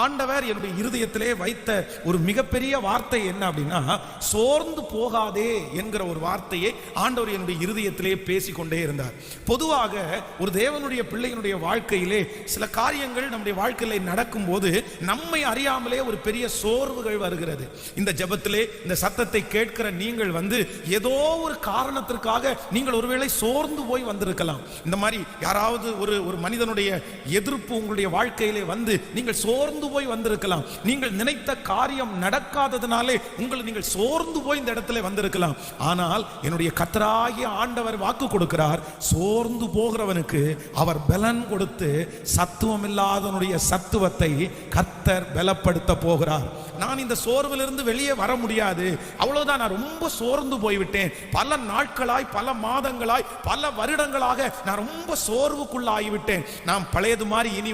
ஆண்டவர் என்னுடைய இருதயத்திலே வைத்த ஒரு மிகப்பெரிய வார்த்தை என்ன அப்படின்னா, சோர்ந்து போகாதே என்கிற ஒரு வார்த்தையை ஆண்டவர் என்னுடைய இருதயத்திலே பேசிக்கொண்டே இருந்தார். பொதுவாக ஒரு தேவனுடைய பிள்ளையினுடைய வாழ்க்கையிலே சில காரியங்கள் நம்முடைய வாழ்க்கையிலே நடக்கும்போது நம்மை அறியாமலே ஒரு பெரிய சோர்வுகள் வருகிறது. இந்த ஜெபத்திலே இந்த சத்தத்தை கேட்கிற நீங்கள் ஏதோ ஒரு காரணத்திற்காக நீங்கள் ஒருவேளை சோர்ந்து போய் வந்திருக்கலாம். இந்த மாதிரி யாராவது ஒரு மனிதனுடைய எதிர்ப்பு உங்களுடைய வாழ்க்கையிலே நீங்கள் சோர்ந்து போய் வந்திருக்கலாம். நீங்கள் நினைத்த காரியம் நடக்காததினாலே நீங்கள் சோர்ந்து போய் இந்த இடத்துல வந்திருக்கலாம். ஆனால் என்னுடைய கர்த்தராகிய ஆண்டவர் வாக்கு கொடுக்கிறார், சோர்ந்து போகிறவனுக்கு அவர் பலன் கொடுத்து சத்துவம் இல்லாதவனுடைய சத்துவத்தை கர்த்தர் பலப்படுத்த போகிறார். நான் இந்த சோர்விலிருந்து வெளியே வர முடியாது, அவ்வளவுதான், நான் ரொம்ப சோர்ந்து போய்விட்டேன், பல நாட்களாய் பல மாதங்களாய் பல வருடங்களாக நான் ரொம்ப சோர்வுக்குள்ளாகிவிட்டேன், நான் பழையது மாதிரி இனி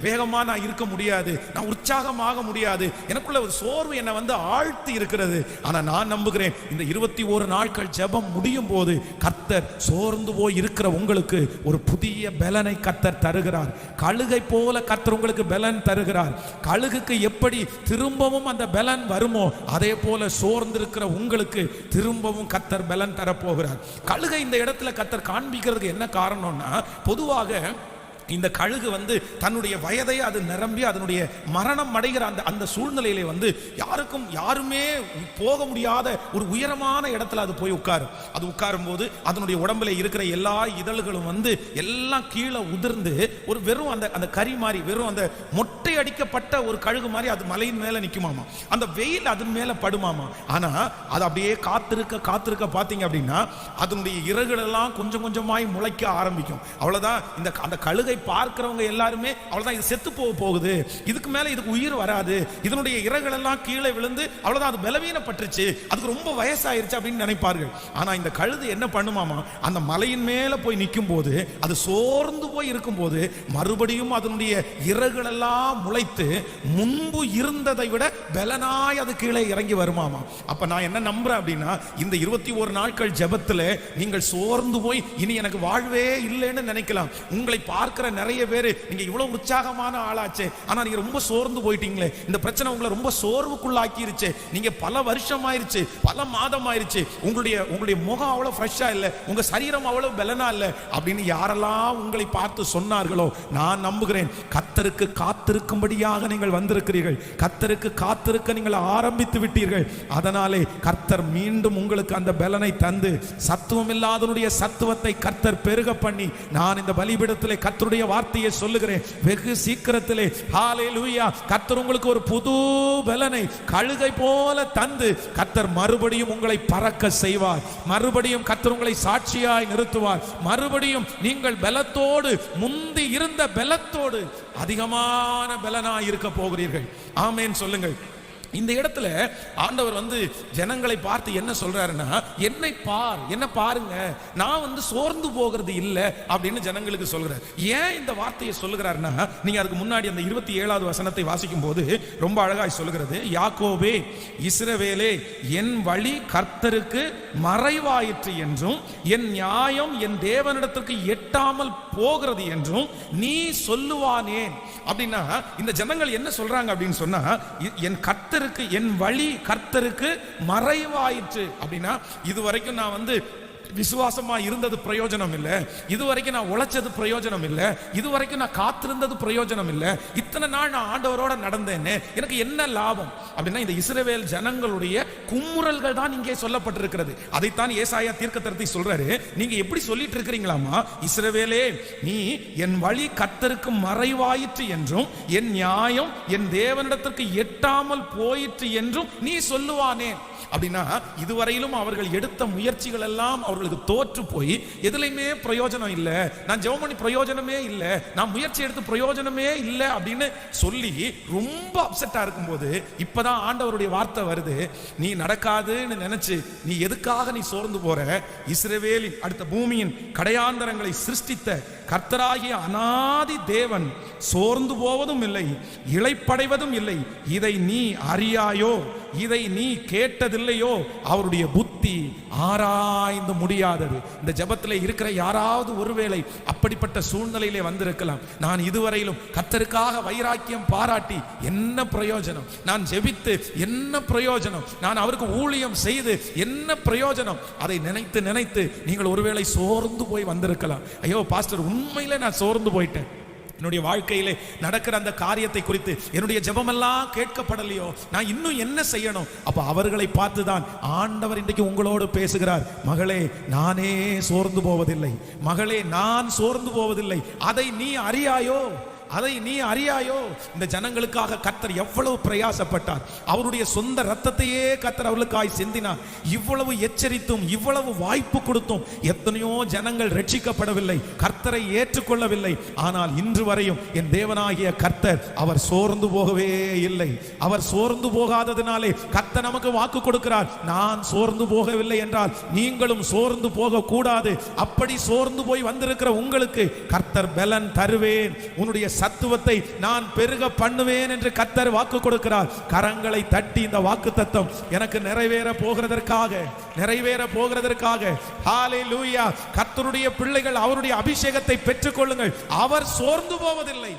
வேகமா நான் இருக்க முடியாது, நான் உற்சாகமாக முடியாது, எனக்குள்ள ஒரு சோர்வு என்னை ஆழ்த்தி இருக்கிறது. ஆனா நான் நம்புகிறேன், இந்த 21 நாட்கள் ஜெபம் முடியும் போது கர்த்தர் சோர்ந்து போய் இருக்கிற உங்களுக்கு ஒரு புதிய பலனை கர்த்தர் தருகிறார். கழுகை போல கர்த்தர் உங்களுக்கு பலன் தருகிறார். கழுகுக்கு எப்படி திரும்பவும் அந்த பலன் வருமோ அதே போல சோர்ந்திருக்கிற உங்களுக்கு திரும்பவும் கர்த்தர் பலன் தரப்போகிறார். கழுகை இந்த இடத்துல கர்த்தர் காண்பிக்கிறதுக்கு என்ன காரணம்னா, பொதுவாக இந்த கழுகு தன்னுடைய வயதை அது நிரம்பி அதனுடைய மரணம் அடைகிற அந்த சூழ்நிலையிலே யாருமே போக முடியாத ஒரு உயரமான இடத்துல அது போய் உட்காரும். அது உட்காரும் போது அதனுடைய உடம்புல இருக்கிற எல்லா இதழ்களும் எல்லாம் கீழே உதிர்ந்து ஒரு வெறும் அந்த கறி மாதிரி, வெறும் அந்த மொட்டை அடிக்கப்பட்ட ஒரு கழுகு மாதிரி அது மலையின் மேல நிக்குமாமா. அந்த வெயில் அதன் மேல படுமாமா. ஆனா அது அப்படியே காத்திருக்க பாத்தீங்க அப்படின்னா அதனுடைய இறகுகள் எல்லாம் கொஞ்சம் கொஞ்சமாய் முளைக்க ஆரம்பிக்கும். அவ்வளவுதான், அந்த கழுகை பார்க்கிறவங்க எல்லாருமே அவ்வளவுதான், இது செத்து போகுது, இதுக்கு மேல இதுக்கு உயிர் வராது, இதனுடைய இறகுகள் எல்லாம் கீழே விழுந்து அவ்வளவுதான், அது பலவீனப்பட்டுருச்சு, அதுக்கு ரொம்ப வயசாயிருச்சு அப்படின்னு நினைப்பார்கள். ஆனா இந்த கழுது என்ன பண்ணுமாமா, அந்த மலையின் மேல போய் நிற்கும் போது, அது சோர்ந்து போய் இருக்கும் போது மறுபடியும் அதனுடைய இறகுகள் எல்லாம் முளைத்து முன்பு இருந்ததை விட பலனாய் அது கீழே இறங்கி வருமாமா. அப்ப நான் என்ன நம்புறேன் அப்படின்னா, இந்த 21 நாட்கள் ஜெபத்துல நீங்கள் சோர்ந்து போய் இனி எனக்கு வாழ்வே இல்லைன்னு நினைக்கலாம். உங்களை பார்க்கிற நிறைய பேரு நீங்க இவ்வளவு உற்சாகமான ஆளாச்சே, ஆனா நீங்க ரொம்ப சோர்ந்து போயிட்டீங்களே, இந்த பிரச்சனை உங்களை ரொம்ப சோர்வுக்குள்ளாக்கிருச்சு, நீங்க பல வருஷம் ஆயிருச்சு, பல மாதம் ஆயிருச்சு, உங்களுடைய முகம் அவ்வளவு ஃப்ரெஷ்ஷா இல்ல, உங்க சரீரம் அவ்வளவு பலனா இல்ல அப்படின்னு யாரெல்லாம் உங்களை பார்த்து சொன்னார்களோ, நான் நம்புகிறேன் கர்த்தருக்கு காத்திருக்கும்படியாக நீங்கள் வந்திருக்கிறீர்கள். கர்த்தருக்கு காத்திருக்க நீங்கள் ஆரம்பித்து விட்டீர்கள். அதனாலே கர்த்தர் மீண்டும் உங்களுக்கு அந்த பலனை தந்து சத்துவம் இல்லாதவனுடைய சத்துவத்தை கர்த்தர் பெருக பண்ணி, நான் இந்த பலிபீடத்திலே கர்த்தருடைய வார்த்தையை சொல்லுகிறேன், வெகு சீக்கிரத்திலே ஹல்லேலூயா கர்த்தர் உங்களுக்கு ஒரு புது பலனை கழுகை போல தந்து கர்த்தர் மறுபடியும் உங்களை பறக்க செய்வார். மறுபடியும் கர்த்தர் உங்களை சாட்சியாய் நிறுத்துவார். மறுபடியும் நீங்கள் பலத்தோடு, முந்தி இருந்த பலத்தோடு அதிகமான பலனாய் இருக்க போகிறீர்கள். ஆமென் சொல்லுங்கள். இந்த இடத்துல ஆண்டவர் ஜனங்களை பார்த்து என்ன சொல்றாருன்னா, என்னை என்ன பாருங்க, நான் சோர்ந்து போகிறது இல்லை அப்படின்னு ஜனங்களுக்கு சொல்றாரு. ஏன் இந்த வார்த்தையை சொல்லுகிறாருன்னா, நீங்க அதுக்கு முன்னாடி அந்த 27வது வசனத்தை வாசிக்கும் போது ரொம்ப அழகாய் சொல்லுகிறது, யாக்கோபே இஸ்ரவேலே என் வழி கர்த்தருக்கு மறைவாயிற்று என்றும் என் நியாயம் என் தேவனிடத்திற்கு எட்டாமல் போகிறது என்றும் நீ சொல்லுவானேன் அப்படின்னா, இந்த ஜனங்கள் என்ன சொல்றாங்க அப்படின்னு சொன்னா, என் கர்த்தருக்கு, என் வழி கர்த்தருக்கு மறைவாயிற்று அப்படின்னா, இதுவரைக்கும் நான் விசுவாசமா இருந்தது பிரயோஜனம் இல்லை, இதுவரைக்கும் நான் உழைச்சது பிரயோஜனம் இல்லை, இதுவரைக்கும் நான் காத்திருந்தது பிரயோஜனம் இல்லை, இத்தனை நாள் நான் ஆண்டவரோட நடந்தேன்னு எனக்கு என்ன லாபம் அப்படின்னா, இந்த இஸ்ரவேல் ஜனங்களுடைய கும்முறல்கள் தான் இங்கே சொல்லப்பட்டிருக்கிறது. அதைத்தான் ஏசாயா தீர்க்கதரிசி சொல்றாரு, நீங்க எப்படி சொல்லிட்டு இருக்கிறீங்களாமா, இஸ்ரவேலே நீ என் வழி கர்த்தருக்கு மறைவாயிற்று என்றும் என் நியாயம் என் தேவனிடத்திற்கு எட்டாமல் போயிற்று என்றும் நீ சொல்லுவானே அப்படின்னா, இதுவரையிலும் அவர்கள் எடுத்த முயற்சிகள் எல்லாம் அவர்களுக்கு தோற்று போய் எதுலையுமே பிரயோஜனம் இல்லை, நான் ஜெபம் பண்ணி பிரயோஜனமே இல்லை, நான் முயற்சி எடுத்து பிரயோஜனமே இல்லை அப்படின்னு சொல்லி ரொம்ப அப்செட்டா இருக்கும்போது இப்பதான் ஆண்டவருடைய வார்த்தை வருது, நீ நடக்காதுன்னு நினைச்சு நீ எதுக்காக நீ சோர்ந்து போற, இஸ்ரவேலின் அடுத்த பூமியின் கடையாந்தரங்களை சிருஷ்டித்த கர்த்தராகிய அநாதி தேவன் சோர்ந்து போவதும் இல்லை, இளைப்படைவதும் இல்லை. இதை நீ அறியாயோ? இதை நீ கேட்டதில்லையோ? அவருடைய புத்தி ஆராய்ந்து முடியாதது. இந்த ஜெபத்தில் இருக்கிற யாராவது ஒருவேளை அப்படிப்பட்ட சூழ்நிலையிலே வந்திருக்கலாம். நான் இதுவரையிலும் கர்த்தருக்காக வைராக்கியம் பாராட்டி என்ன பிரயோஜனம்? நான் ஜெபித்து என்ன பிரயோஜனம்? நான் அவருக்கு ஊழியம் செய்து என்ன பிரயோஜனம்? அதை நினைத்து நினைத்து நீங்கள் ஒருவேளை சோர்ந்து போய் வந்திருக்கலாம். ஐயோ பாஸ்டர், உண்மையிலே நான் சோர்ந்து போயிட்டேன். என்னுடைய வாழ்க்கையிலே நடக்கிற அந்த காரியத்தை குறித்து என்னுடைய ஜெபமெல்லாம் கேட்கப்படலையோ, நான் இன்னும் என்ன செய்யணும்? அப்ப அவர்களை பார்த்துதான் ஆண்டவர் இன்றைக்கு உங்களோடு பேசுகிறார். மகளே, நானே சோர்ந்து போவதில்லை. மகளே, நான் சோர்ந்து போவதில்லை. அதை நீ அறியாயோ? அதை நீ அறியாயோ? இந்த ஜனங்களுக்காக கர்த்தர் எவ்வளவு பிரயாசப்பட்டார். அவருடைய சொந்த ரத்தத்தையே கர்த்தர் அவர்களுக்காய் சிந்தினார். இவ்வளவு எச்சரித்தும் இவ்வளவு வாய்ப்பு கொடுத்தும் எத்தனையோ ஜனங்கள் ரட்சிக்கப்படவில்லை, கர்த்தரை ஏற்றுக்கொள்ளவில்லை. ஆனால் இன்று வரையும் என் தேவனாகிய கர்த்தர் அவர் சோர்ந்து போகவே இல்லை. அவர் சோர்ந்து போகாததினாலே கர்த்தர் நமக்கு வாக்கு கொடுக்கிறார், நான் சோர்ந்து போகவில்லை என்றால் நீங்களும் சோர்ந்து போக கூடாது. அப்படி சோர்ந்து போய் வந்திருக்கிற உங்களுக்கு கர்த்தர் பலன் தருவேன், உன்னுடைய சத்துவத்தை நான் பெருக பண்ணுவேன் என்று கர்த்தர் வாக்கு கொடுக்கிறார். கரங்களை தட்டி இந்த வாக்கு தத்தம் எனக்கு நிறைவேற போகிறதற்காக ஹல்லேலூயா. கர்த்தருடைய பிள்ளைகள் அவருடைய அபிஷேகத்தை பெற்றுக் கொள்ளுங்கள். அவர் சோர்ந்து போவதில்லை.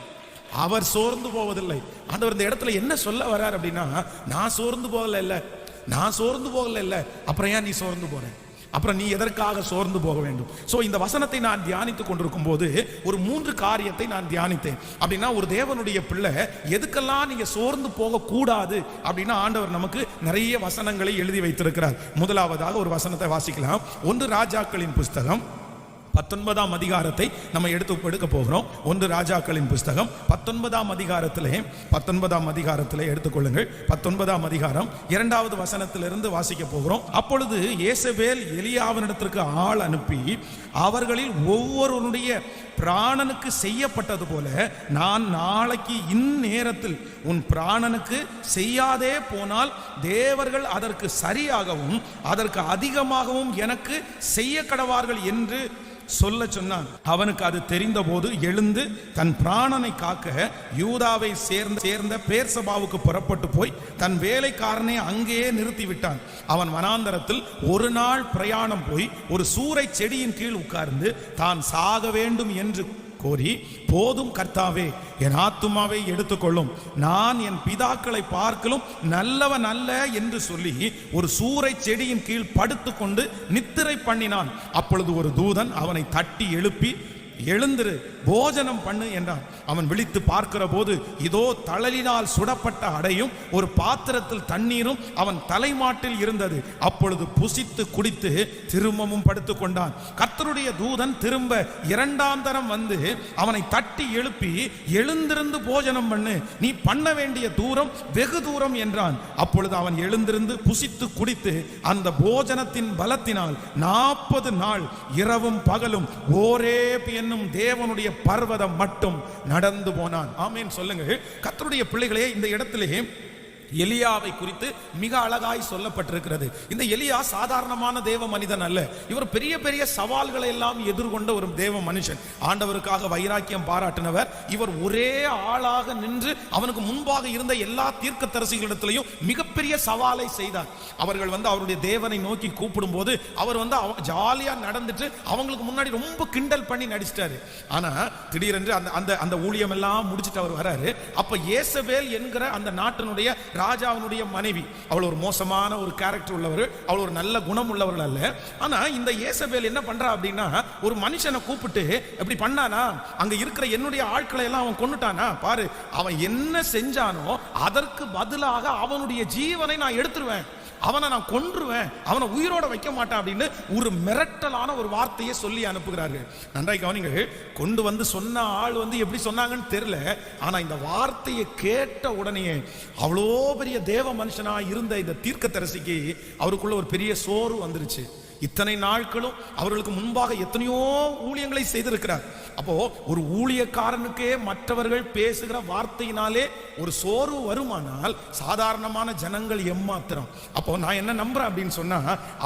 அவர் சோர்ந்து போவதில்லை. ஆண்டவர் இந்த இடத்துல என்ன சொல்ல வர்றார் அப்படின்னா, நான் சோர்ந்து போகல இல்ல. அப்புறம் ஏன் நீ சோர்ந்து போற? அப்புறம் நீ எதற்காக சோர்ந்து போக வேண்டும்? சோ இந்த வசனத்தை நான் தியானித்துக் கொண்டிருக்கும் போது ஒரு 3 காரியத்தை நான் தியானித்தேன். அப்படின்னா ஒரு தேவனுடைய பிள்ளை எதுக்கெல்லாம் நீங்க சோர்ந்து போக கூடாது அப்படின்னா ஆண்டவர் நமக்கு நிறைய வசனங்களை எழுதி வைத்திருக்கிறார். முதலாவதாக ஒரு வசனத்தை வாசிக்கலாம். 1 ராஜாக்களின் புஸ்தகம் 19ஆம் அதிகாரத்தை நம்ம எடுக்க போகிறோம். 1 ராஜாக்களின் புஸ்தகம் 19ஆம் அதிகாரத்திலே எடுத்துக்கொள்ளுங்கள். 19ஆம் அதிகாரம் 2வது வசனத்திலிருந்து வாசிக்க போகிறோம். அப்பொழுது யேசபேல் எலியாவினிடத்திற்கு ஆள் அனுப்பி, அவர்களில் ஒவ்வொருவனுடைய பிராணனுக்கு செய்யப்பட்டது போல நான் நாளைக்கு இந்நேரத்தில் உன் பிராணனுக்கு செய்யாதே போனால் தேவர்கள் அதற்கு சரியாகவும் அதற்கு அதிகமாகவும் எனக்கு செய்ய கடவார்கள் என்று சொல்ல சொன்னான். அவனுக்கு அது தெரிந்த போது எழுந்து தன் பிராணனை காக்க யூதாவை சேர்ந்த பேர்சபாவுக்கு புறப்பட்டு போய் தன் வேலைக்காரனை அங்கேயே நிறுத்திவிட்டான். அவன் வனாந்தரத்தில் 1 நாள் பிரயாணம் போய் ஒரு சூரை செடியின் கீழ் உட்கார்ந்து தான் சாக வேண்டும் என்று கோரி, போதும் கர்த்தாவே, என் ஆத்துமாவை எடுத்துக்கொள்ளும், நான் என் பிதாக்களை பார்க்கலும் நல்லவன் அல்ல என்று சொல்லி ஒரு சூரை செடியின் கீழ் படுத்துக்கொண்டு நித்திரை பண்ணினான். அப்பொழுது ஒரு தூதன் அவனை தட்டி எழுப்பி, எழுந்திரு, போஜனம் பண்ணு என்றான். அவன் விழித்து பார்க்கிற போது இதோ தழலினால் சுடப்பட்ட அடையும் ஒரு பாத்திரத்தில் தண்ணீரும் அவன் தலைமாட்டில் இருந்தது. அப்பொழுது புசித்து குடித்து திரும்பவும் படுத்துக் கொண்டான். கர்த்தருடைய தூதன் திரும்ப 2ஆம் தரம் வந்து அவனை தட்டி எழுப்பி, எழுந்திருந்து போஜனம் பண்ணு, நீ பண்ண வேண்டிய தூரம் வெகு தூரம் என்றான். அப்பொழுது அவன் எழுந்திருந்து புசித்து குடித்து அந்த போஜனத்தின் பலத்தினால் 40 நாள் இரவும் பகலும் ஓரேப் என்னும் தேவனுடைய பர்வதம் மட்டும் நடந்து போனான். ஆமென் சொல்லுங்க. கர்த்தருடைய பிள்ளைகளே, இந்த இடத்திலே எலியாவை குறித்து மிக அழகாய் சொல்லப்பட்டிருக்கிறது. இந்த எலியா சாதாரணமான தேவ மனிதன் அல்ல. இவர் பெரிய பெரிய சவால்களை எல்லாம் எதிர்கொண்ட ஒரு தேவ மனுஷன். ஆண்டவருக்காக வைராக்கியம் பாராட்டினவர். இவர் ஒரே ஆளாக நின்று அவனுக்கு முன்பாக இருந்த எல்லா தீர்க்கதரிசிகளிடத்திலையும் மிகப்பெரிய சவாலை செய்தார். அவர்கள் அவருடைய தேவனை நோக்கி கூப்பிடும் போது அவர் ஜாலியா நடந்துட்டு அவங்களுக்கு முன்னாடி ரொம்ப கிண்டல் பண்ணி நடிச்சிட்டாரு. ஆனா திடீரென்று அந்த ஊழியம் எல்லாம் முடிச்சுட்டு அவர் வராரு. அப்ப யேசபேல் என்கிற அந்த நாட்டினுடைய ராஜாவினுடைய மனைவி, அவள் ஒரு மோசமான ஒரு கேரக்டர் உள்ளவர், அவள் ஒரு நல்ல குணம் உள்ளவர்கள் அல்ல. ஆனா இந்த யேசபேல் என்ன பண்றா அப்படின்னா, ஒரு மனுஷனை கூப்பிட்டு எப்படி பண்ணானா, அங்க இருக்கிற என்னுடைய ஆட்களை எல்லாம் அவன் கொன்னுட்டானா பாரு, அவன் என்ன செஞ்சானோ அதற்கு பதிலாக அவனுடைய ஜீவனை நான் எடுத்துருவேன், அவனை நான் கொன்றுவேன், அவனை உயிரோட வைக்க மாட்டான் அப்படின்னு ஒரு மிரட்டலான ஒரு வார்த்தையை சொல்லி அனுப்புகிறார்கள். நன்றாய் கவனிங்கள். கொண்டு வந்து சொன்ன ஆள் எப்படி சொன்னாங்கன்னு தெரியல. ஆனா இந்த வார்த்தையை கேட்ட உடனே அவ்வளோ பெரிய தேவ மனுஷனா இருந்த இந்த தீர்க்கதரிசிக்கு அவருக்குள்ள ஒரு பெரிய சோர்வு வந்துருச்சு. இத்தனை நாட்களும் அவர்களுக்கு முன்பாக எத்தனையோ ஊழியங்களை செய்திருக்கிறார். அப்போ ஒரு ஊழியக்காரனுக்கே மற்றவர்கள் பேசுகிற வார்த்தையினாலே ஒரு சோர்வு வருமானால் சாதாரணமான ஜனங்கள் எம்மாத்திரம். அப்போ நான் என்ன நம்புறேன் அப்படின்னு சொன்னா,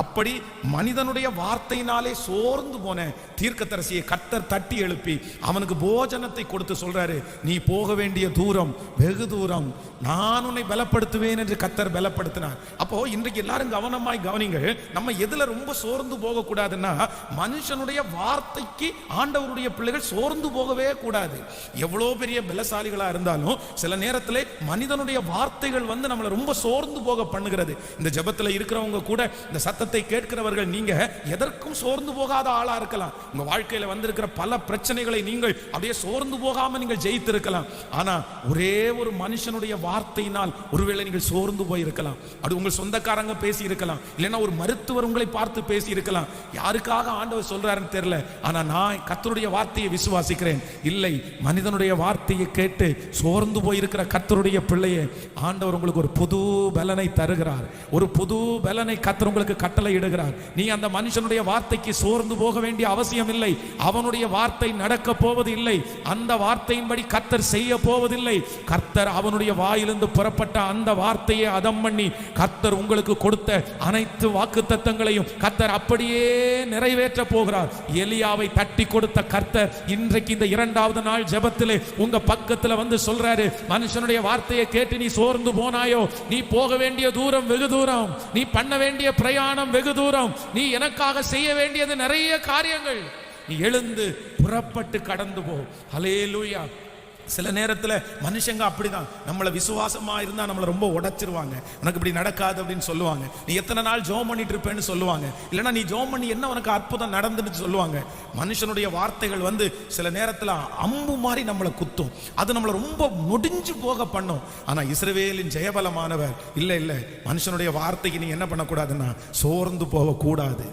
அப்படி மனிதனுடைய வார்த்தையினாலே சோர்ந்து போன தீர்க்கதரிசியை கர்த்தர் தட்டி எழுப்பி அவனுக்கு போஜனத்தை கொடுத்து சொல்றாரு, நீ போக வேண்டிய தூரம் வெகு தூரம், நான் உன்னை பலப்படுத்துவேன் என்று கர்த்தர் பலப்படுத்தினார். அப்போ இன்றைக்கு எல்லாரும் கவனமாய் கவனிங்க, நம்ம எதுல ரொம்ப சோர்ந்து போக கூடாதுன்னா, மனுஷனுடைய வார்த்தைக்கு ஆண்டவருடைய பிள்ளைகள் சோர்ந்து போகவே கூடாது. எவ்வளவு பெரிய பலசாலிகளா இருந்தாலும் சில நேரத்திலே மனிதனுடைய வார்த்தைகள் வந்து நம்மளை ரொம்ப சோர்ந்து போக பண்ணுகிறது. இந்த ஜெபத்தில் இருக்கிறவங்க கூட, இந்த சத்தத்தை கேட்கிறவர்கள், நீங்க எதற்கும் சோர்ந்து போகாத ஆளா இருக்கலாம். உங்க வாழ்க்கையில வந்திருக்கிற பல பிரச்சனைகளை நீங்கள் அப்படியே சோர்ந்து போகாம நீங்கள் ஜெயித்திருக்கலாம். ஆனா ஒரே ஒரு மனுஷனுடைய வார்த்தையினால் ஒருவேளை நீங்கள் சோர்ந்து போயிருக்கலாம். அது உங்கள் சொந்தக்காரங்க பேசி இருக்கலாம், இல்லைன்னா ஒரு மருத்துவர் உங்களை பார்த்து பேசி இருக்கலாம். யாருக்காக ஆண்டவர் சொல்றாருன்னு தெரியல, ஆனா நான் கர்த்தருடைய வார்த்தையை விசுவாசிக்கிறேன். இல்லை, மனிதனுடைய வார்த்தையை கேட்டு சோர்ந்து போயிருக்கிற கர்த்தருடைய பிள்ளையே, ஆண்டவர் உங்களுக்கு ஒரு புது பலனை தருகிறார். ஒரு புது பலனை கர்த்தர் உங்களுக்கு கட்டளை இடுகிறார். நீ அந்த மனுஷனுடைய வார்த்தைக்கு சோர்ந்து போக வேண்டிய அவசியம் இல்லை. அவனுடைய வார்த்தை நடக்க போவது இல்லை. அந்த வார்த்தையின்படி கர்த்தர் செய்ய போவதில்லை. கர்த்தர் அவனுடைய வாயிலிருந்து புறப்பட்ட அந்த வார்த்தையை அதம் பண்ணி கர்த்தர் உங்களுக்கு கொடுத்த அனைத்து வாக்குத்தத்தங்களையும் கர்த்தர் அப்படியே நிறைவேற்ற போகிறார். எலியாவை தட்டி கொடுத்த கர்த்தர் இன்றைக்கு இந்த இரண்டாவது நாள் ஜெபத்திலே உங்க பக்கத்துல வந்து சொல்றாரு, மனுஷனுடைய வார்த்தையை கேட்டு நீ சோர்ந்து போனாயோ, நீ போக வேண்டிய தூரம் வெகு தூரம், நீ பண்ண வேண்டிய பிரயாணம் வெகு தூரம், நீ எனக்காக செய்ய வேண்டியது நிறைய காரியங்கள், நீ எழுந்து புறப்பட்டு கடந்து போ. ஹல்லேலூயா. சில நேரத்தில் மனுஷங்க அப்படிதான், நம்மளை விசுவாசமா இருந்தா நம்மளை ரொம்ப உடைச்சிருவாங்க. உனக்கு இப்படி நடக்காது அப்படின்னு சொல்லுவாங்க. நீ எத்தனை நாள் ஜோம் பண்ணிட்டு இருப்பேன்னு சொல்லுவாங்க. இல்லைன்னா நீ ஜோம் பண்ணி என்ன உனக்கு அற்புதம் நடந்துன்னு சொல்லுவாங்க. மனுஷனுடைய வார்த்தைகள் வந்து சில நேரத்தில் அம்பு மாதிரி நம்மளை குத்தும். அது நம்மளை ரொம்ப முடிஞ்சு போக பண்ணும். ஆனா இஸ்ரவேலின் ஜெயபலமானவர் இல்லை இல்லை, மனுஷனுடைய வார்த்தைக்கு நீ என்ன பண்ணக்கூடாதுன்னா சோர்ந்து போக கூடாது.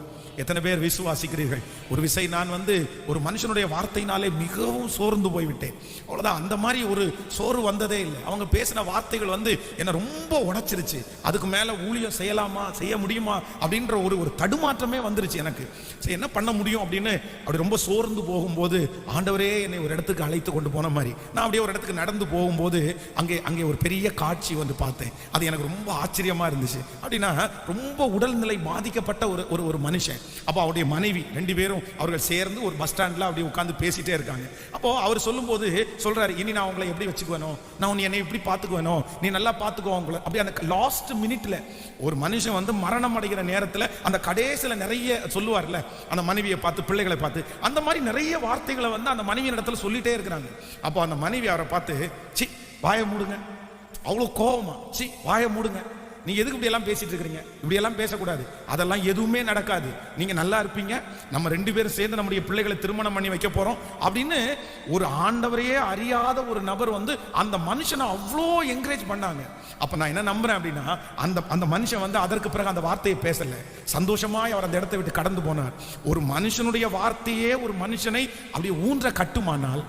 எத்தனை பேர் விசுவாசிக்கிறீர்கள்? ஒரு விசை நான் வந்து ஒரு மனுஷனுடைய வார்த்தையினாலே மிகவும் சோர்ந்து போய்விட்டேன். அவ்வளோதான், அந்த மாதிரி ஒரு சோர்வு வந்ததே இல்லை. அவங்க பேசின வார்த்தைகள் வந்து என்னை ரொம்ப உடைச்சிருச்சு. அதுக்கு மேலே ஊழியம் செய்யலாமா, செய்ய முடியுமா அப்படின்ற ஒரு தடுமாற்றமே வந்துருச்சு எனக்கு. சரி, என்ன பண்ண முடியும் அப்படின்னு அப்படி ரொம்ப சோர்ந்து போகும்போது ஆண்டவரே என்னை ஒரு இடத்துக்கு அழைத்து கொண்டு போன மாதிரி நான் அப்படியே ஒரு இடத்துக்கு நடந்து போகும்போது அங்கே ஒரு பெரிய காட்சி வந்து பார்த்தேன். அது எனக்கு ரொம்ப ஆச்சரியமா இருந்துச்சு. அப்படின்னா ரொம்ப உடல்நிலை பாதிக்கப்பட்ட ஒரு மனுஷன். அப்போ அவருடைய மனைவி, ரெண்டு பேரும் அவர்கள் சேர்ந்து ஒரு பஸ் ஸ்டாண்ட்ல அப்படி உட்காந்து பேசிட்டே இருக்காங்க. அப்போ அவர் சொல்லும்போது சொல்றாரு, இனி நான் உங்களை எப்படி வச்சுக்குவேனோ, நான் உன்னை என்னை எப்படி பார்த்துக்குவேனோ, நீ நல்லா பார்த்துக்கோ உங்களை. அப்படி அந்த லாஸ்ட் மினிட்ல ஒரு மனுஷன் வந்து மரணம் அடைகிற நேரத்தில் அந்த கடைசியில் நிறைய சொல்லுவார்ல, அந்த மனைவியை பார்த்து பிள்ளைகளை பார்த்து அந்த மாதிரி நிறைய வார்த்தைகளை வந்து அந்த மனைவியின் இடத்துல சொல்லிட்டே இருக்கிறாங்க. அப்போ அந்த மனைவி அவரை பார்த்து, சி வாயை மூடுங்க, அவ்வளோ கோபமா, சி வாயை மூடுங்க, நீங்க எதுக்கு இப்படி எல்லாம் பேசிட்டு இருக்கிறீங்க, இப்படி எல்லாம் பேசக்கூடாது, அதெல்லாம் எதுவுமே நடக்காது, நீங்க நல்லா இருப்பீங்க, நம்ம ரெண்டு பேரும் சேர்ந்து நம்முடைய பிள்ளைகளை திருமணம் பண்ணி வைக்க போறோம் அப்படின்னு ஒரு ஆண்டவரையே அறியாத ஒரு நபர் வந்து அந்த மனுஷனை அவ்வளோ என்கரேஜ் பண்ணாங்க. அப்ப நான் என்ன நம்புறேன் அப்படின்னா, அந்த மனுஷன் வந்து அதற்கு பிறகு அந்த வார்த்தையை பேசல, சந்தோஷமாய் அவர் அந்த இடத்தை விட்டு கடந்து போனார். ஒரு மனுஷனுடைய வார்த்தையே ஒரு மனுஷனை அப்படியே ஊன்ற கட்டுமானால்,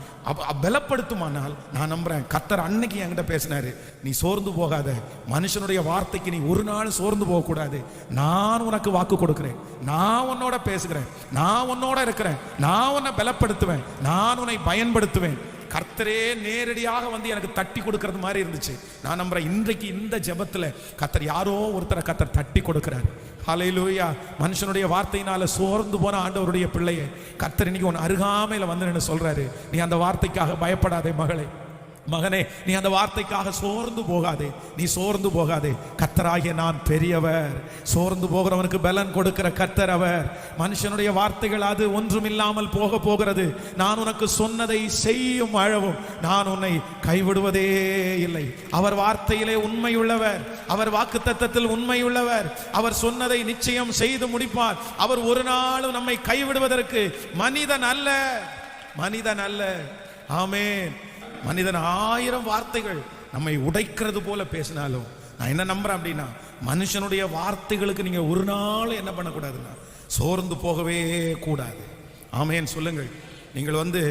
பலப்படுத்துமானால், நான் நம்புறேன் கர்த்தர் அன்னைக்கு என்கிட்ட பேசினாரு, நீ சோர்ந்து போகாத, மனுஷனுடைய வார்த்தைக்கு நீ ஒரு நாள் சோர்ந்து போக கூடாது, நான் உனக்கு வாக்கு கொடுக்கிறேன், நான் உன்னோட பேசுகிறேன், நான் உன்னோட இருக்கிறேன், நான் உன்னை பலப்படுத்துவேன், நான் உன்னை பயன்படுத்துவேன். கர்த்தரே நேரடியாக வந்து எனக்கு தட்டி கொடுக்கிறது மாதிரி இருந்துச்சு. நான் நம்புறேன் இன்றைக்கு இந்த ஜெபத்துல கர்த்தர் யாரோ ஒருத்தரை கர்த்தர் தட்டி கொடுக்கிறார். ஹல்லேலூயா. மனுஷனுடைய வார்த்தையினால சோர்ந்து போன ஆண்டவருடைய பிள்ளையை கர்த்தர் இன்னைக்கு உன் அருகாமையில வந்து சொல்றாரு, நீ அந்த வார்த்தைக்காக பயப்படாதே மகளே, மகனே, நீ அந்த வார்த்தைக்காக சோர்ந்து போகாதே, நீ சோர்ந்து போகாதே. கர்த்தராகிய நான் பெரியவர், சோர்ந்து போகிறவனுக்கு பலன் கொடுக்கிற கர்த்தர் அவர். மனுஷனுடைய வார்த்தைகள் அது ஒன்றுமில்லாமல் போக போகிறது. நான் உனக்கு சொன்னதை செய்யும் அளவும் நான் உன்னை கைவிடுவதே இல்லை. அவர் வார்த்தையிலே உண்மையுள்ளவர், அவர் வாக்குத்தத்தத்தில் உண்மையுள்ளவர், அவர் சொன்னதை நிச்சயம் செய்து முடிப்பார். அவர் ஒரு நாளும் நம்மை கைவிடுவதற்கு மனிதன் அல்ல, மனிதன் அல்ல. ஆமென். மனிதன் 1000 வார்த்தைகள் நம்மை உடைக்கிறது போல பேசினாலும் நான் என்ன நம்புறேன் அப்படின்னா, மனுஷனுடைய வார்த்தைகளுக்கு நீங்க ஒரு நாள் என்ன பண்ணக்கூடாதுன்னா சோர்ந்து போகவே கூடாது. ஆமென் சொல்லுங்கள். நீங்கள் வந்து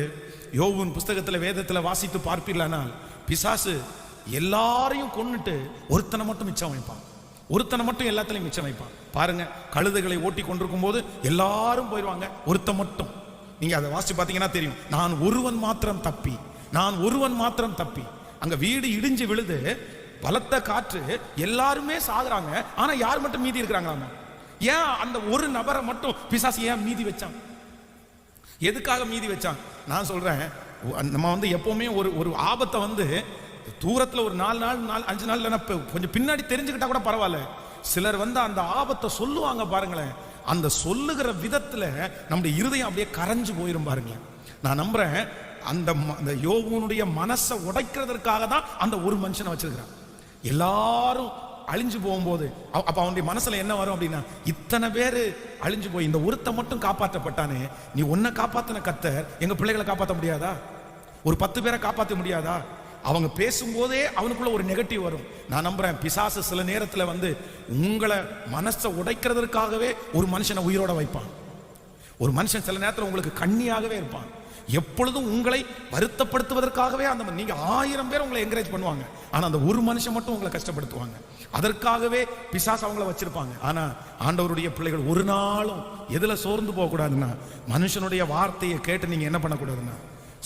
யோபுவின் புஸ்தகத்தில் வேதத்தில் வாசித்து பார்ப்பீர்களானால், பிசாசு எல்லாரையும் கொன்னுட்டு ஒருத்தனை மட்டும் மிச்சம் வைப்பான், ஒருத்தனை மட்டும் எல்லாத்திலையும் மிச்சம் வைப்பான். பாருங்க, கழுதைகளை ஓட்டி கொண்டிருக்கும் போது எல்லாரும் போயிடுவாங்க, ஒருத்தன் மட்டும் நீங்க அதை வாசிச்சு பார்த்தீங்கன்னா தெரியும். நான் ஒருவன் மாத்திரம் தப்பி. அங்க வீடு இடிஞ்சு விழுது, பலத்த காற்று, எல்லாருமே சாகுறாங்க. ஆனா யார் மட்டும் மீதி இருக்கிறாங்களாமா? ஏன் அந்த ஒரு நபரை மட்டும் பிசாசு ஏன் மீதி வச்சான்? எதுக்காக மீதி வச்சான்? நான் சொல்றேன், நம்ம எப்பவுமே ஒரு ஆபத்தை தூரத்துல ஒரு 4 நாள் 5 நாள் இல்லைன்னா கொஞ்சம் பின்னாடி தெரிஞ்சுக்கிட்டா கூட பரவாயில்ல. சிலர் அந்த ஆபத்தை சொல்லுவாங்க பாருங்களேன். அந்த சொல்லுகிற விதத்துல நம்முடைய இருதயம் அப்படியே கரைஞ்சு போயிரும் பாருங்களேன். நான் நம்புறேன் அந்த யோபுனுடைய மனசை உடைக்கிறதுக்காக தான் அந்த ஒரு மனுஷனை வச்சிருக்கிறான். எல்லாரும் அழிஞ்சு போகும்போது அப்ப அவனுடைய மனசுல என்ன வரும் அப்படின்னா, இத்தனை பேரு அழிஞ்சு போய் இந்த ஒருத்த மட்டும் காப்பாற்றப்பட்டானே, நீ உன்னை காப்பாத்தின கர்த்தர் எங்க பிள்ளைகளை காப்பாற்ற முடியாதா? ஒரு 10 பேரை காப்பாற்ற முடியாதா? அவங்க பேசும்போதே அவனுக்குள்ள ஒரு நெகட்டிவ் வரும். நான் நம்புறேன் பிசாசு சில நேரத்தில் உங்களை மனசை உடைக்கிறதுக்காகவே ஒரு மனுஷனை உயிரோட வைப்பான். ஒரு மனுஷன் சில நேரத்தில் உங்களுக்கு கண்ணியாகவே இருப்பான். எப்பொழுதும் உங்களை வருத்தப்படுத்துவதற்காகவே நீங்க 1000 பேர் உங்களை என்கரேஜ் பண்ணுவாங்க. ஆனா அந்த ஒரு மனுஷன் மட்டும் உங்களை கஷ்டப்படுத்துவாங்க. அதற்காகவே பிசாசு அவங்கள வச்சிருப்பாங்க. ஆனா ஆண்டவருடைய பிள்ளைகள் ஒரு நாளும் எதுல சோர்ந்து போக கூடாதுன்னா, மனுஷனுடைய வார்த்தையை கேட்டு நீங்க என்ன பண்ணக்கூடாதுன்னா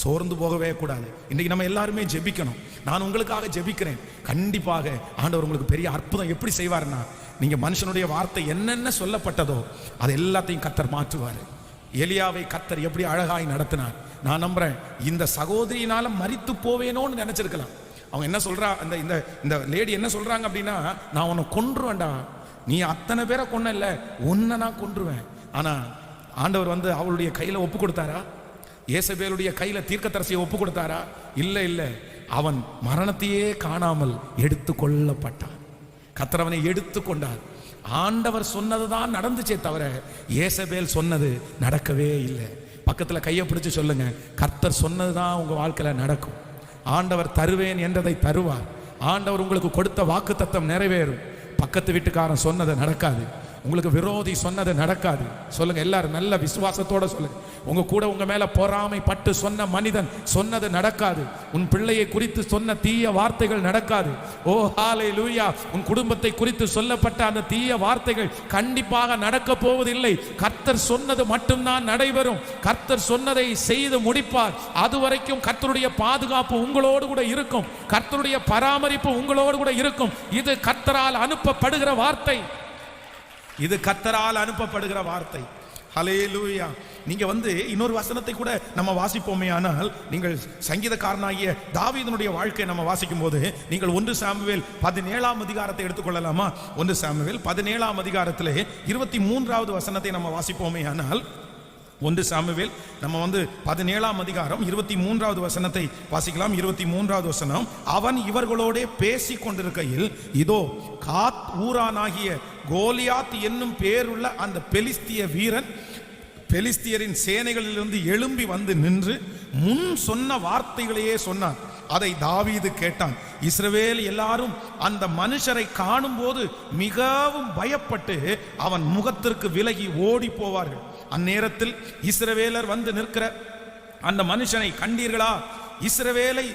சோர்ந்து போகவே கூடாது. இன்னைக்கு நம்ம எல்லாருமே ஜெபிக்கணும். நான் உங்களுக்காக ஜெபிக்கிறேன். கண்டிப்பாக ஆண்டவர் உங்களுக்கு பெரிய அற்புதம் எப்படி செய்வார்னா, நீங்க மனுஷனுடைய வார்த்தை என்னென்ன சொல்லப்பட்டதோ அது எல்லாத்தையும் கர்த்தர் மாற்றுவார். எலியாவை கர்த்தர் எப்படி அழகாய் நடத்தினார். நான் நம்புறேன் இந்த சகோதரியினால மரித்து போவேனோன்னு நினைச்சிருக்கலாம். அவங்க என்ன சொல்றா, இந்த லேடி என்ன சொல்றாங்க அப்படின்னா, நான் உன்னை கொன்றுவேன்டா, நீ அத்தனை பேரை கொன்ன இல்ல, உன்னை நான் கொன்றுவேன். ஆனா ஆண்டவர் அவளுடைய கையில ஒப்பு கொடுத்தாரா? ஏசபேலுடைய கையில தீர்க்கதரிசியை ஒப்பு கொடுத்தாரா? இல்ல. அவன் மரணத்தையே காணாமல் எடுத்து கொள்ளப்பட்டான். கர்த்தர் அவனை எடுத்து கொண்டார். ஆண்டவர் சொன்னதுதான் நடந்துச்சே தவிர ஏசபேல் சொன்னது நடக்கவே இல்லை. பக்கத்துல கையை பிடிச்சு சொல்லுங்க, கர்த்தர் சொன்னதுதான் உங்க வாழ்க்கையில நடக்கும். ஆண்டவர் தருவேன் என்றதை தருவார். ஆண்டவர் உங்களுக்கு கொடுத்த வாக்குத்தத்தம் நிறைவேறும். பக்கத்து வீட்டுக்காரன் சொன்னது நடக்காது. உங்களுக்கு விரோதி சொன்னது நடக்காது. சொல்லுங்க எல்லாரும் நல்ல விசுவாசத்தோட சொல்லுங்க. உங்க கூட உங்க மேல பொறாமை பட்டு சொன்ன மனிதன் சொன்னது நடக்காது. உன் பிள்ளையை குறித்து சொன்ன தீய வார்த்தைகள் நடக்காது. ஓ ஹல்லேலூயா. உன் குடும்பத்தை குறித்து சொல்லப்பட்ட அந்த தீய வார்த்தைகள் கண்டிப்பாக நடக்க போவதில்லை. கர்த்தர் சொன்னது மட்டும்தான் நடைபெறும். கர்த்தர் சொன்னதை செய்து முடிப்பார். அதுவரைக்கும் கர்த்தருடைய பாதுகாப்பு உங்களோடு கூட இருக்கும். கர்த்தருடைய பராமரிப்பு உங்களோடு கூட இருக்கும். இது கர்த்தரால் அனுப்பப்படுகிற வார்த்தை. இது கர்த்தரால் அனுப்பப்படுகிற வார்த்தை. ஹல்லேலூயா. நீங்க இன்னொரு வசனத்தை கூட நம்ம வாசிப்போமே. ஆனால் நீங்கள் சங்கீதக்காரனாகிய தாவீதுனுடைய வாழ்க்கையை நம்ம வாசிக்கும் போது நீங்கள் 1 சாமுவேல் 17ஆம் அதிகாரத்தை எடுத்துக்கொள்ளலாமா? 1 சாமுவேல் 17ஆம் அதிகாரத்திலே 23வது வசனத்தை நம்ம வாசிப்போமே. ஆனால் 1 சாமுவேல் நம்ம 17ஆம் அதிகாரம் 23வது வசனத்தை வாசிக்கலாம். 23வது வசனம், அவன் இவர்களோட பேசி கொண்டிருக்கையில் இதோ காத் ஊரானாகிய கோலியாத் என்னும் பேருள்ள அந்த பெலிஸ்திய வீரன் பெலிஸ்தியரின் சேனைகளிலிருந்து எழும்பி நின்று முன் சொன்ன வார்த்தைகளையே சொன்னான். அதை தாவீது கேட்டான். இஸ்ரவேல் எல்லாரும் அந்த மனுஷரை காணும் போது மிகவும் பயப்பட்டு அவன் முகத்திற்கு விலகி ஓடி போவார்கள். அந்நேரத்தில் இஸ்ரவேலர் நிற்கிற அந்த மனுஷனை கண்டீர்களா? இஸ்ரவேலை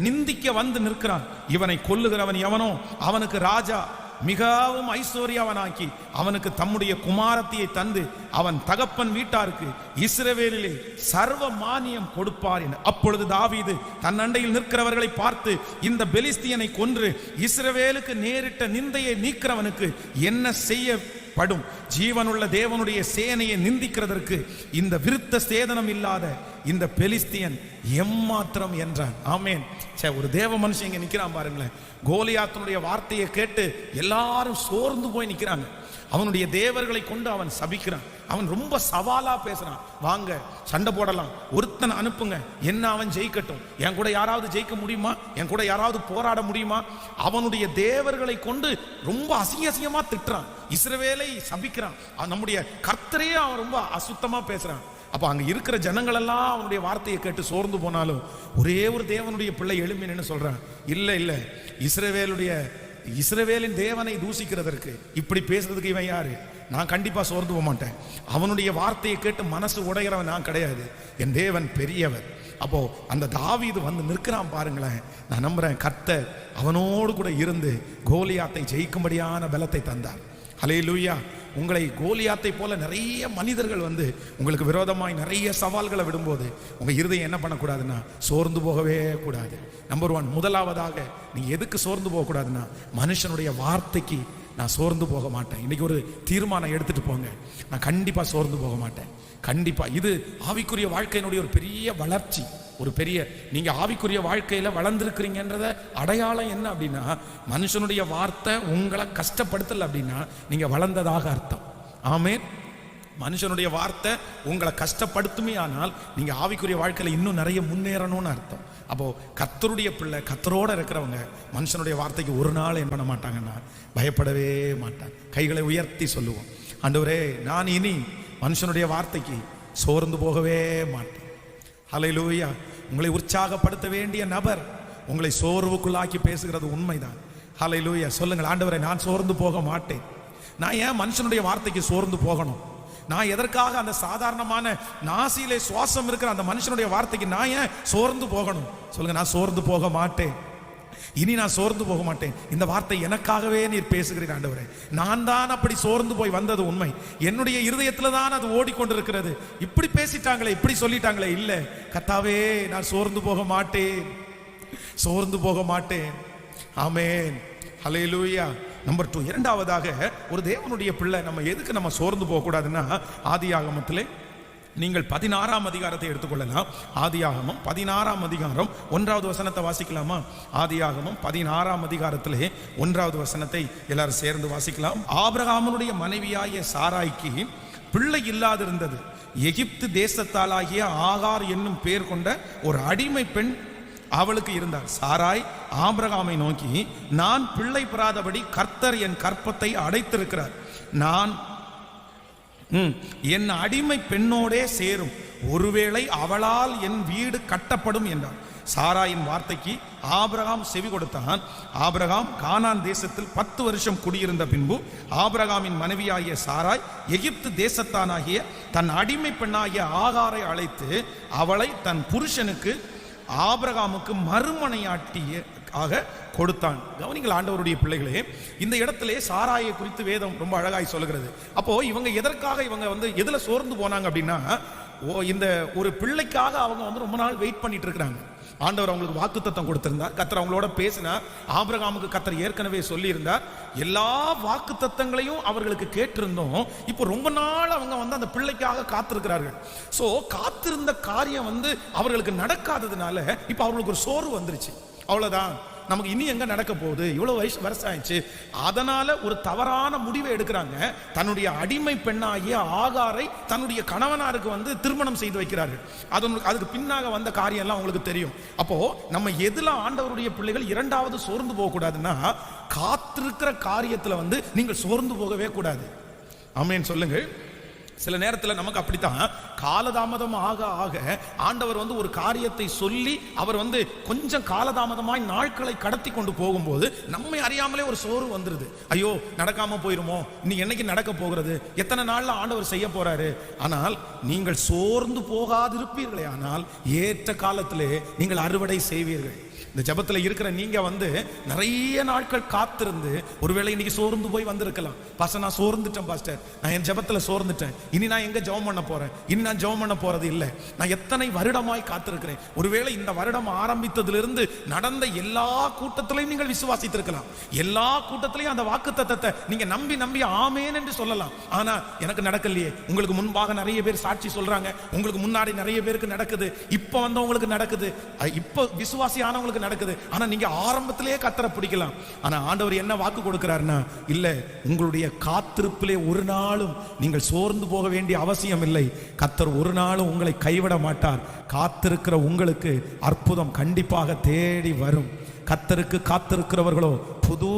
நிந்திக்க நிற்கிறான். இவனை கொல்லுகிறவன் எவனோ அவனுக்கு ராஜா மிகவும் ஐஸ்வர்யவனாக்கி அவனுக்கு தம்முடைய குமாரத்தியை தந்து அவன் தகப்பன் வீட்டாருக்கு இஸ்ரவேலிலே சர்வ மானியம் கொடுப்பார் என்று. அப்பொழுது தாவீது தன் அண்டையில் நிற்கிறவர்களை பார்த்து, இந்த பெலிஸ்தியனை கொன்று இஸ்ரவேலுக்கு நேரிட்ட நிந்தையை நீக்கிறவனுக்கு என்ன செய்யப்படும்? ஜீவனுள்ள தேவனுடைய சேனையை நிந்திக்கிறதற்கு இந்த விருத்த சேதனம் இல்லாத இந்த பெலிஸ்தியன் எம்மாத்திரம் என்றான். ஆமேன். ஒரு தேவ மனுஷன் இங்க நிக்கிறான் பாருங்களேன். கோலியாத்தினுடைய வார்த்தையை கேட்டு எல்லாரும் சோர்ந்து போய் நிக்கிறாங்க. அவனுடைய தேவர்களை கொண்டு அவன் சபிக்கிறான். அவன் ரொம்ப சவாலா பேசுறான். வாங்க சண்டை போடலாம், ஒருத்தனை அனுப்புங்க, என்ன அவன் ஜெயிக்கட்டும். என் கூட யாராவது ஜெயிக்க முடியுமா? என் கூட யாராவது போராட முடியுமா? அவனுடைய தேவர்களை கொண்டு ரொம்ப அசிங்கமா திட்டுறான். இஸ்ரவேலை சபிக்கிறான். நம்முடைய கர்த்தரையே அவன் ரொம்ப அசுத்தமா பேசுறான். அப்ப அங்க இருக்கிற ஜனங்கள் எல்லாம் அவனுடைய வார்த்தையை கேட்டு சோர்ந்து போனாலும் ஒரே ஒரு தேவனுடைய பிள்ளை எழும்பி நின்னு சொல்றான், இல்ல இஸ்ரவேலின் தேவனை தூசிக்கிறதற்கு இப்படி பேசுறதுக்கு இவன் யாரு? நான் கண்டிப்பா சோர்ந்து போக மாட்டேன். அவனுடைய வார்த்தையை கேட்டு மனசு உடைகிறவன் நான் கிடையாது. என் தேவன் பெரியவர். அப்போ அந்த தாவீது நிற்கிறான் பாருங்களேன். நான் நம்புறேன் கர்த்தர் அவனோடு கூட இருந்து கோலியாத்தை ஜெயிக்கும்படியான பலத்தை தந்தார். ஹல்லேலூயா. உங்களை கோலியாத்தை போல நிறைய மனிதர்கள் வந்து உங்களுக்கு விரோதமாய் நிறைய சவால்களை விடும்போது உங்கள் இருதயம் என்ன பண்ணக்கூடாதுன்னா சோர்ந்து போகவே கூடாது. நம்பர் 1, முதலாவதாக நீங்கள் எதுக்கு சோர்ந்து போகக்கூடாதுன்னா மனுஷனுடைய வார்த்தைக்கு நான் சோர்ந்து போக மாட்டேன். இன்னைக்கு ஒரு தீர்மானம் எடுத்துட்டு போங்க, நான் கண்டிப்பாக சோர்ந்து போக மாட்டேன். கண்டிப்பாக இது ஆவிக்குரிய வாழ்க்கையினுடைய ஒரு பெரிய வளர்ச்சி. ஒரு பெரிய நீங்கள் ஆவிக்குரிய வாழ்க்கையில் வளர்ந்துருக்கிறீங்கன்றத அடையாளம் என்ன அப்படின்னா மனுஷனுடைய வார்த்தை உங்களை கஷ்டப்படுத்தலை அப்படின்னா நீங்கள் வளர்ந்ததாக அர்த்தம். ஆமென். மனுஷனுடைய வார்த்தை உங்களை கஷ்டப்படுத்துமே ஆனால் நீங்கள் ஆவிக்குரிய வாழ்க்கையில் இன்னும் நிறைய முன்னேறணும்னு அர்த்தம். அப்போது கர்த்தருடைய பிள்ளை, கர்த்தரோடு இருக்கிறவங்க மனுஷனுடைய வார்த்தைக்கு ஒரு நாள் என்ன பண்ண மாட்டாங்கன்னா பயப்படவே மாட்டாங்க. கைகளை உயர்த்தி சொல்லுவோம், ஆண்டவரே நான் இனி மனுஷனுடைய வார்த்தைக்கு சோர்ந்து போகவே மாட்டேன். ஹல்லேலூயா. உங்களை உற்சாகப்படுத்த வேண்டிய நபர் உங்களை சோர்வுக்குள்ளாக்கி பேசுகிறது உண்மைதான். ஹல்லேலூயா. சொல்லுங்கள், ஆண்டவரே நான் சோர்ந்து போக மாட்டேன். நான் ஏன் மனுஷனுடைய வார்த்தைக்கு சோர்ந்து போகணும்? நான் எதற்காக அந்த சாதாரணமான நாசியிலே சுவாசம் இருக்கிற அந்த மனுஷனுடைய வார்த்தைக்கு நான் ஏன் சோர்ந்து போகணும்? சொல்லுங்க, நான் சோர்ந்து போக மாட்டேன். இனி நான் சோர்ந்து போக மாட்டேன். இந்த வார்த்தை எனக்காகவே நீர் பேசுகிறீர் ஆண்டவரே. நான் தான் அப்படி சோர்ந்து போய் வந்தது உண்மை. என்னுடைய இருதயத்தில் தான் அது ஓடிக்கொண்டிருக்கிறது. இப்படி பேசிட்டாங்களே, இப்படி சொல்லிட்டாங்களே, இல்லை கர்த்தாவே நான் சோர்ந்து போக மாட்டேன், சோர்ந்து போக மாட்டேன். ஆமென். ஹல்லேலூயா. நம்பர் 2, இரண்டாவதாக ஒரு தேவனுடைய பிள்ளை நம்ம எதுக்கு நம்ம சோர்ந்து போகக்கூடாதுன்னா ஆதியாகமத்திலே நீங்கள் 16ஆம் அதிகாரத்தை எடுத்துக்கொள்ளலாம். ஆதியாகமம் 16ஆம் அதிகாரம் 1வது வசனத்தை வாசிக்கலாமா? ஆதியாகமம் 16ஆம் அதிகாரத்திலே 1வது வசனத்தை எல்லாரும் சேர்ந்து வாசிக்கலாம். ஆபிரகாமுடைய மனைவியாகிய சாராய்க்கு பிள்ளை இல்லாதிருந்தது. எகிப்து தேசத்தாலாகிய ஆகார் என்னும் பேர் கொண்ட ஒரு அடிமை பெண் அவளுக்கு இருந்தார். சாராய் ஆபிரகாமை நோக்கி, நான் பிள்ளை பெறாதபடி கர்த்தர் என் கற்பத்தை அடைத்திருக்கிறார், நான் என் அடிமை பெண்ணோடே சேரும், ஒருவேளை அவளால் என் வீடு கட்டப்படும் என்றார். சாராயின் வார்த்தைக்கு ஆபிரகாம் செவி கொடுத்தான். ஆபிரகாம் கானான் தேசத்தில் 10 வருஷம் குடியிருந்த பின்பு ஆபிரகாமின் மனைவியாகிய சாராய் எகிப்து தேசத்தானாகிய தன் அடிமை பெண்ணாகிய ஆகாரை அழைத்து அவளை தன் புருஷனுக்கு ஆபிரகாமுக்கு மறுமனையாட்டியாக கொடுத்தான். கவனிங்கள் ஆண்டவருடைய பிள்ளைகளே, இந்த இடத்திலே சாராயை குறித்து வேதம் ரொம்ப அழகாய் சொல்லுகிறது. அப்போ இவங்க எதற்காக இவங்க வந்து எதுல சோர்ந்து போனாங்க அப்படின்னா இந்த ஒரு பிள்ளைக்காக அவங்க வந்து ரொம்ப நாள் வெயிட் பண்ணிட்டு இருக்கிறாங்க. ஆண்டவர் அவங்களுக்கு வாக்குத்தத்தம் கொடுத்திருந்தார். கர்த்தர் அவங்களோட பேசினார். ஆபிரகாமுக்கு கர்த்தர் ஏற்கனவே சொல்லியிருந்தார். எல்லா வாக்குத்தத்தங்களையும் அவர்களுக்கு கேட்டிருந்தோம். இப்போ ரொம்ப நாள் அவங்க வந்து அந்த பிள்ளைக்காக காத்திருக்கிறார்கள். ஸோ காத்திருந்த காரியம் வந்து அவர்களுக்கு நடக்காததுனால இப்போ அவர்களுக்கு ஒரு சோர்வு வந்துருச்சு. அவ்வளோதான், நமக்கு இனி எங்க நடக்க போகுது, இவ்வளவு வருஷம் ஆயிடுச்சு. அதனால ஒரு தவறான முடிவை எடுக்கிறாங்க. தன்னுடைய அடிமை பெண்ணாகிய ஆகாரை தன்னுடைய கணவனாருக்கு வந்து திருமணம் செய்து வைக்கிறார்கள். அதுக்கு பின்னாக வந்த காரியம் எல்லாம் உங்களுக்கு தெரியும். அப்போ நம்ம எதுல ஆண்டவருடைய பிள்ளைகள் இரண்டாவது சோர்ந்து போக கூடாதுன்னா காத்திருக்கிற காரியத்துல வந்து நீங்கள் சோர்ந்து போகவே கூடாது. ஆமென் சொல்லுங்கள். சில நேரத்தில் நமக்கு அப்படித்தான் காலதாமதம் ஆக ஆக ஆண்டவர் வந்து ஒரு காரியத்தை சொல்லி அவர் வந்து கொஞ்சம் காலதாமதமாய் நாட்களை கடத்தி கொண்டு போகும்போது நம்மை அறியாமலே ஒரு சோர்வு வந்துருது. ஐயோ நடக்காம போயிருமோ, இன்னைக்கு என்னைக்கு நடக்க போகிறது, எத்தனை நாள்ல ஆண்டவர் செய்ய போறாரு. ஆனால் நீங்கள் சோர்ந்து போகாதிருப்பீர்களே ஆனால் ஏற்ற காலத்திலே நீங்கள் அறுவடை செய்வீர்கள். இந்த ஜபத்தில் இருக்கிற நீங்க வந்து நிறைய நாட்கள் காத்திருந்து ஒருவேளை இன்னைக்கு சோர்ந்து போய் வந்திருக்கலாம். பாஸ்டர் நான் சோர்ந்துட்டேன், பாஸ்டர் நான் என் ஜபத்தில் சோர்ந்துட்டேன், இனி நான் எங்க ஜெபம் பண்ண போறேன், இனி நான் ஜெபம் பண்ண போறது இல்லை, நான் எத்தனை வருடமாய் காத்திருக்கிறேன். ஒருவேளை இந்த வருடம் ஆரம்பித்ததிலிருந்து நடந்த எல்லா கூட்டத்திலையும் நீங்கள் விசுவாசித்திருக்கலாம். எல்லா கூட்டத்திலையும் அந்த வாக்குத்தத்தத்தை நீங்க நம்பி நம்பி ஆமேன் என்று சொல்லலாம். ஆனா எனக்கு நடக்கலையே. உங்களுக்கு முன்பாக நிறைய பேர் சாட்சி சொல்றாங்க, உங்களுக்கு முன்னாடி நிறைய பேருக்கு நடக்குது, இப்ப வந்தவங்களுக்கு நடக்குது, இப்ப விசுவாசி ஆனவங்களுக்கு நடக்குது. ஆனா நீங்க ஆரம்பத்திலேயே கர்த்தரை பிடிக்கலாம். ஆனா ஆண்டவர் என்ன வாக்கு கொடுக்கிறாருன்னா, இல்ல உங்களுடைய காத்திருப்பிலே ஒரு நாளும் நீங்கள் சோர்ந்து போக வேண்டிய அவசியம் இல்லை. கர்த்தர் ஒரு நாளும் உங்களை கைவிட மாட்டார். காத்திருக்கிற உங்களுக்கு அற்புதம் கண்டிப்பாக தேடி வரும். கர்த்தருக்கு காத்திருக்கிறவர்களோ புது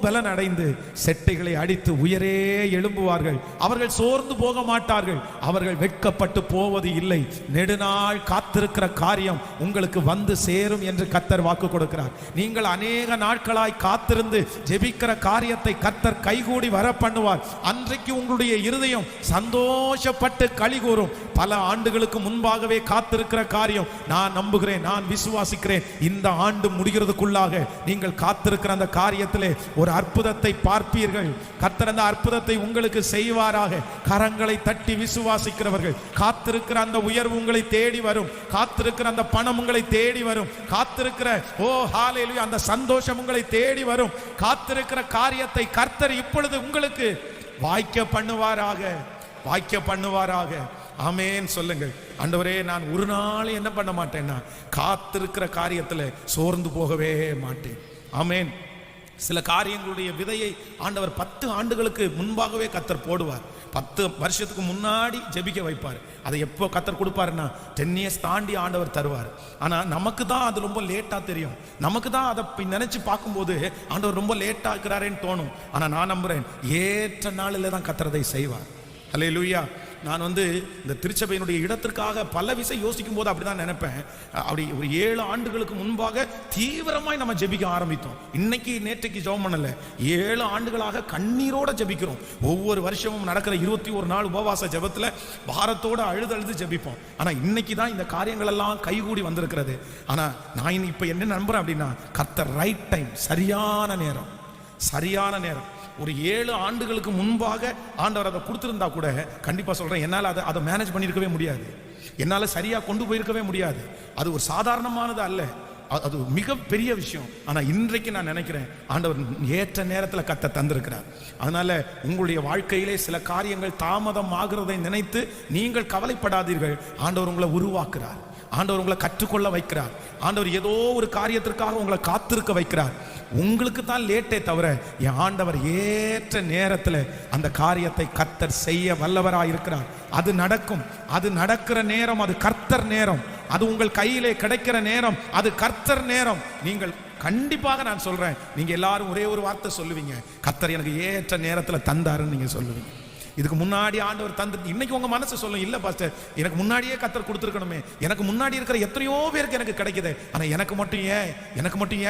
பலன் அடைந்து செட்டைகளை அடித்து உயரே எழும்புவார்கள். அவர்கள் சோர்ந்து போக மாட்டார்கள், அவர்கள் வெட்கப்பட்டு போவது இல்லை. நெடுநாள் காத்திருக்கிற காரியம் உங்களுக்கு வந்து சேரும் என்று கர்த்தர் வாக்கு கொடுக்கிறார். நீங்கள் அநேக நாட்களாய் காத்திருந்து ஜெபிக்கிற காரியத்தை கர்த்தர் கைகூடி வர பண்ணுவார். அன்றைக்கு உங்களுடைய இருதயம் சந்தோஷப்பட்டு களி கூறும். பல ஆண்டுகளுக்கு முன்பாகவே காத்திருக்கிற காரியம் நான் நம்புகிறேன், நான் விசுவாசிக்கிறேன். இந்த ஆண்டு முடிகிறதுக்குள்ளாக நீங்கள் காத்திருக்கிற அந்த காரியத்திலே ஒரு அற்புதத்தை பார்ப்பீர்கள். கர்த்தர் அந்த அற்புதத்தை உங்களுக்கு செய்வாராக. கரங்களை தட்டி விசுவாசிக்கிறவர்கள், காத்திருக்கிற அந்த உயர்வு உங்களை தேடி வரும். காத்திருக்கிற அந்த பணம் உங்களை தேடி வரும். காத்திருக்கிற ஹல்லேலூயா அந்த சந்தோஷம் உங்களை தேடி வரும். காத்திருக்கிற காரியத்தை கர்த்தர் இப்பொழுது உங்களுக்கு வாய்க்க பண்ணுவாராக. ஆமென் சொல்லுங்கள். ஆண்டவரே, நான் ஒரு நாள் என்ன பண்ண மாட்டேன்னா காத்திருக்கிற காரியத்தில் சோர்ந்து போகவே மாட்டேன். ஆமென். சில காரியங்களுடைய விதையை ஆண்டவர் 10 ஆண்டுகளுக்கு முன்பாகவே கர்த்தர் போடுவார். 10 வருஷத்துக்கு முன்னாடி ஜெபிக்க வைப்பார். அதை எப்போ கர்த்தர் கொடுப்பாருன்னா 10 years தாண்டி ஆண்டவர் தருவார். ஆனால் நமக்கு தான் அது ரொம்ப லேட்டாக தெரியும். நமக்கு தான் அதை நினைச்சு பார்க்கும்போது ஆண்டவர் ரொம்ப லேட்டாக இருக்கிறாரேன்னு தோணும். ஆனால் நான் நம்புறேன், ஏற்ற நாளில் தான் கர்த்தர் அதை செய்வார். ஹல்லேலூயா. நான் இந்த திருச்சபையினுடைய இடத்திற்காக பல விஷயம் யோசிக்கும் போது அப்படிதான் நினைப்பேன். அப்படி ஒரு 7 ஆண்டுகளுக்கு முன்பாக தீவிரமாய் நம்ம ஜெபிக்க ஆரம்பித்தோம். இன்னைக்கு நேற்றைக்கு ஜெபம் பண்ணல, 7 ஆண்டுகளாக கண்ணீரோட ஜெபிக்கிறோம். ஒவ்வொரு வருஷமும் நடக்கிற 21 நாள் உபவாச ஜெபத்துல பாரத்தோட அழுது ஜெபிப்போம். ஆனா இன்னைக்கு தான் இந்த காரியங்கள் எல்லாம் கைகூடி வந்திருக்கிறது. ஆனா நான் இப்ப என்ன நம்புறேன் அப்படின்னா, கர்த்தர் ரைட் டைம், சரியான நேரம். ஒரு 7 ஆண்டுகளுக்கு முன்பாக ஆண்டவர் அதை கொடுத்திருந்தா கூட கண்டிப்பா சொல்றேன், என்னால் அதை மேனேஜ் பண்ணியிருக்கவே முடியாது. என்னால் சரியா கொண்டு போயிருக்கவே முடியாது. அது ஒரு சாதாரணமானது அல்ல, அது மிக பெரிய விஷயம். ஆனால் இன்றைக்கு நான் நினைக்கிறேன், ஆண்டவர் ஏற்ற நேரத்தில் கர்த்தர் தந்திருக்கிறார். அதனால உங்களுடைய வாழ்க்கையிலே சில காரியங்கள் தாமதம் ஆகிறதை நினைத்து நீங்கள் கவலைப்படாதீர்கள். ஆண்டவர் உங்களை உருவாக்குறார். ஆண்டவர் உங்களை கற்றுக்கொள்ள வைக்கிறார். ஆண்டவர் ஏதோ ஒரு காரியத்திற்காக உங்களை காத்திருக்க வைக்கிறார். உங்களுக்கு தான் லேட்டே தவிர என் ஆண்டவர் ஏற்ற நேரத்தில் அந்த காரியத்தை கர்த்தர் செய்ய வல்லவராக இருக்கிறார். அது நடக்கும். அது நடக்கிற நேரம் அது கர்த்தர் நேரம். அது உங்கள் கையிலே கிடைக்கிற நேரம் அது கர்த்தர் நேரம். நீங்கள் கண்டிப்பாக, நான் சொல்றேன், நீங்க எல்லாரும் ஒரே ஒரு வார்த்தை சொல்லுவீங்க, கர்த்தர் எனக்கு ஏற்ற நேரத்தில் தந்தாருன்னு நீங்க சொல்லுவீங்க. இதுக்கு முன்னாடி ஆண்டவர் தந்து, இன்னைக்கு உங்க மனசு சொல்லும், இல்ல பாஸ்டர் எனக்கு முன்னாடியே கர்த்தர் கொடுத்துருக்கணுமே, எனக்கு முன்னாடி இருக்கிற எத்தனையோ பேருக்கு எனக்கு கிடைக்குது, ஆனா எனக்கு மட்டும்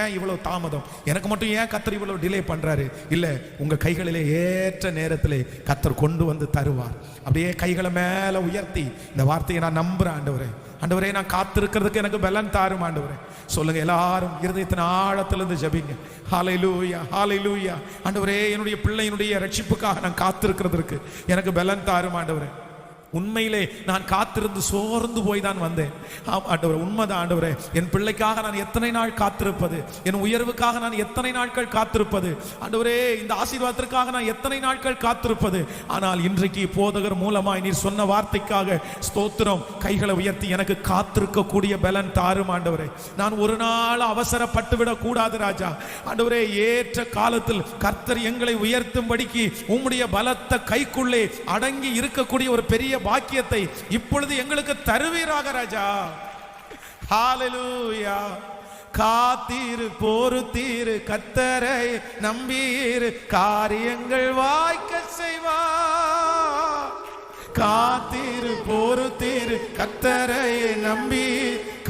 ஏன் இவ்வளவு தாமதம், எனக்கு மட்டும் ஏன் கர்த்தர் இவ்வளவு டிலே பண்றாரு? இல்ல, உங்க கைகளிலே ஏற்ற நேரத்திலே கர்த்தர் கொண்டு வந்து தருவார். அப்படியே கைகளை மேல உயர்த்தி இந்த வார்த்தையை நான் நம்புறேன். ஆண்டவரே, நான் காத்திருக்கிறதுக்கு எனக்கு பலன் தாரும் ஆண்டவரே. சொல்லுங்க எல்லாரும் இருதயத்தின் ஆழத்திலிருந்து ஜெபிங்க. ஹல்லேலூயா, ஹல்லேலூயா. ஆண்டவரே, என்னுடைய பிள்ளையினுடைய ரட்சிப்புக்காக நான் காத்திருக்கிறதுக்கு எனக்கு பலன் தாரும் ஆண்டவரே. உண்மையிலே நான் காத்திருந்து சோர்ந்து போய் தான் வந்தேன். ஆண்டவரே, உண்மைதான் ஆண்டவரே. என் பிள்ளைக்காக நான் எத்தனை நாள் காத்திருப்பது, என் உயர்வுக்காக நான் எத்தனை நாட்கள் காத்திருப்பது, ஆண்டவரே இந்த ஆசீர்வாதத்திற்காக நான் எத்தனை நாட்கள் காத்திருப்பது. ஆனால் இன்றைக்கு போதகர் மூலமாய் நீர் சொன்ன வார்த்தைக்காக ஸ்தோத்திரம். கைகளை உயர்த்தி எனக்கு காத்திருக்கக்கூடிய பலன் தாரும் ஆண்டவரே. நான் ஒரு நாள் அவசரப்பட்டு விடக் கூடாது ராஜா. ஆண்டவரே, ஏற்ற காலத்தில் கர்த்தர் எங்களை உயர்த்தும்படிக்கு உம்முடைய பலத்த கைக்குள்ளே அடங்கி இருக்கக்கூடிய ஒரு பெரிய பாக்கியத்தை இப்பொழுது எங்களுக்கு தருவீராக ராஜா. ஹல்லேலூயா. காத்தீரு பொறுத்தீரு கர்த்தரை நம்பீரு காரியங்கள் வாய்க்க செய்வார். காத்தீரு பொறுத்தீரு கர்த்தரை நம்பி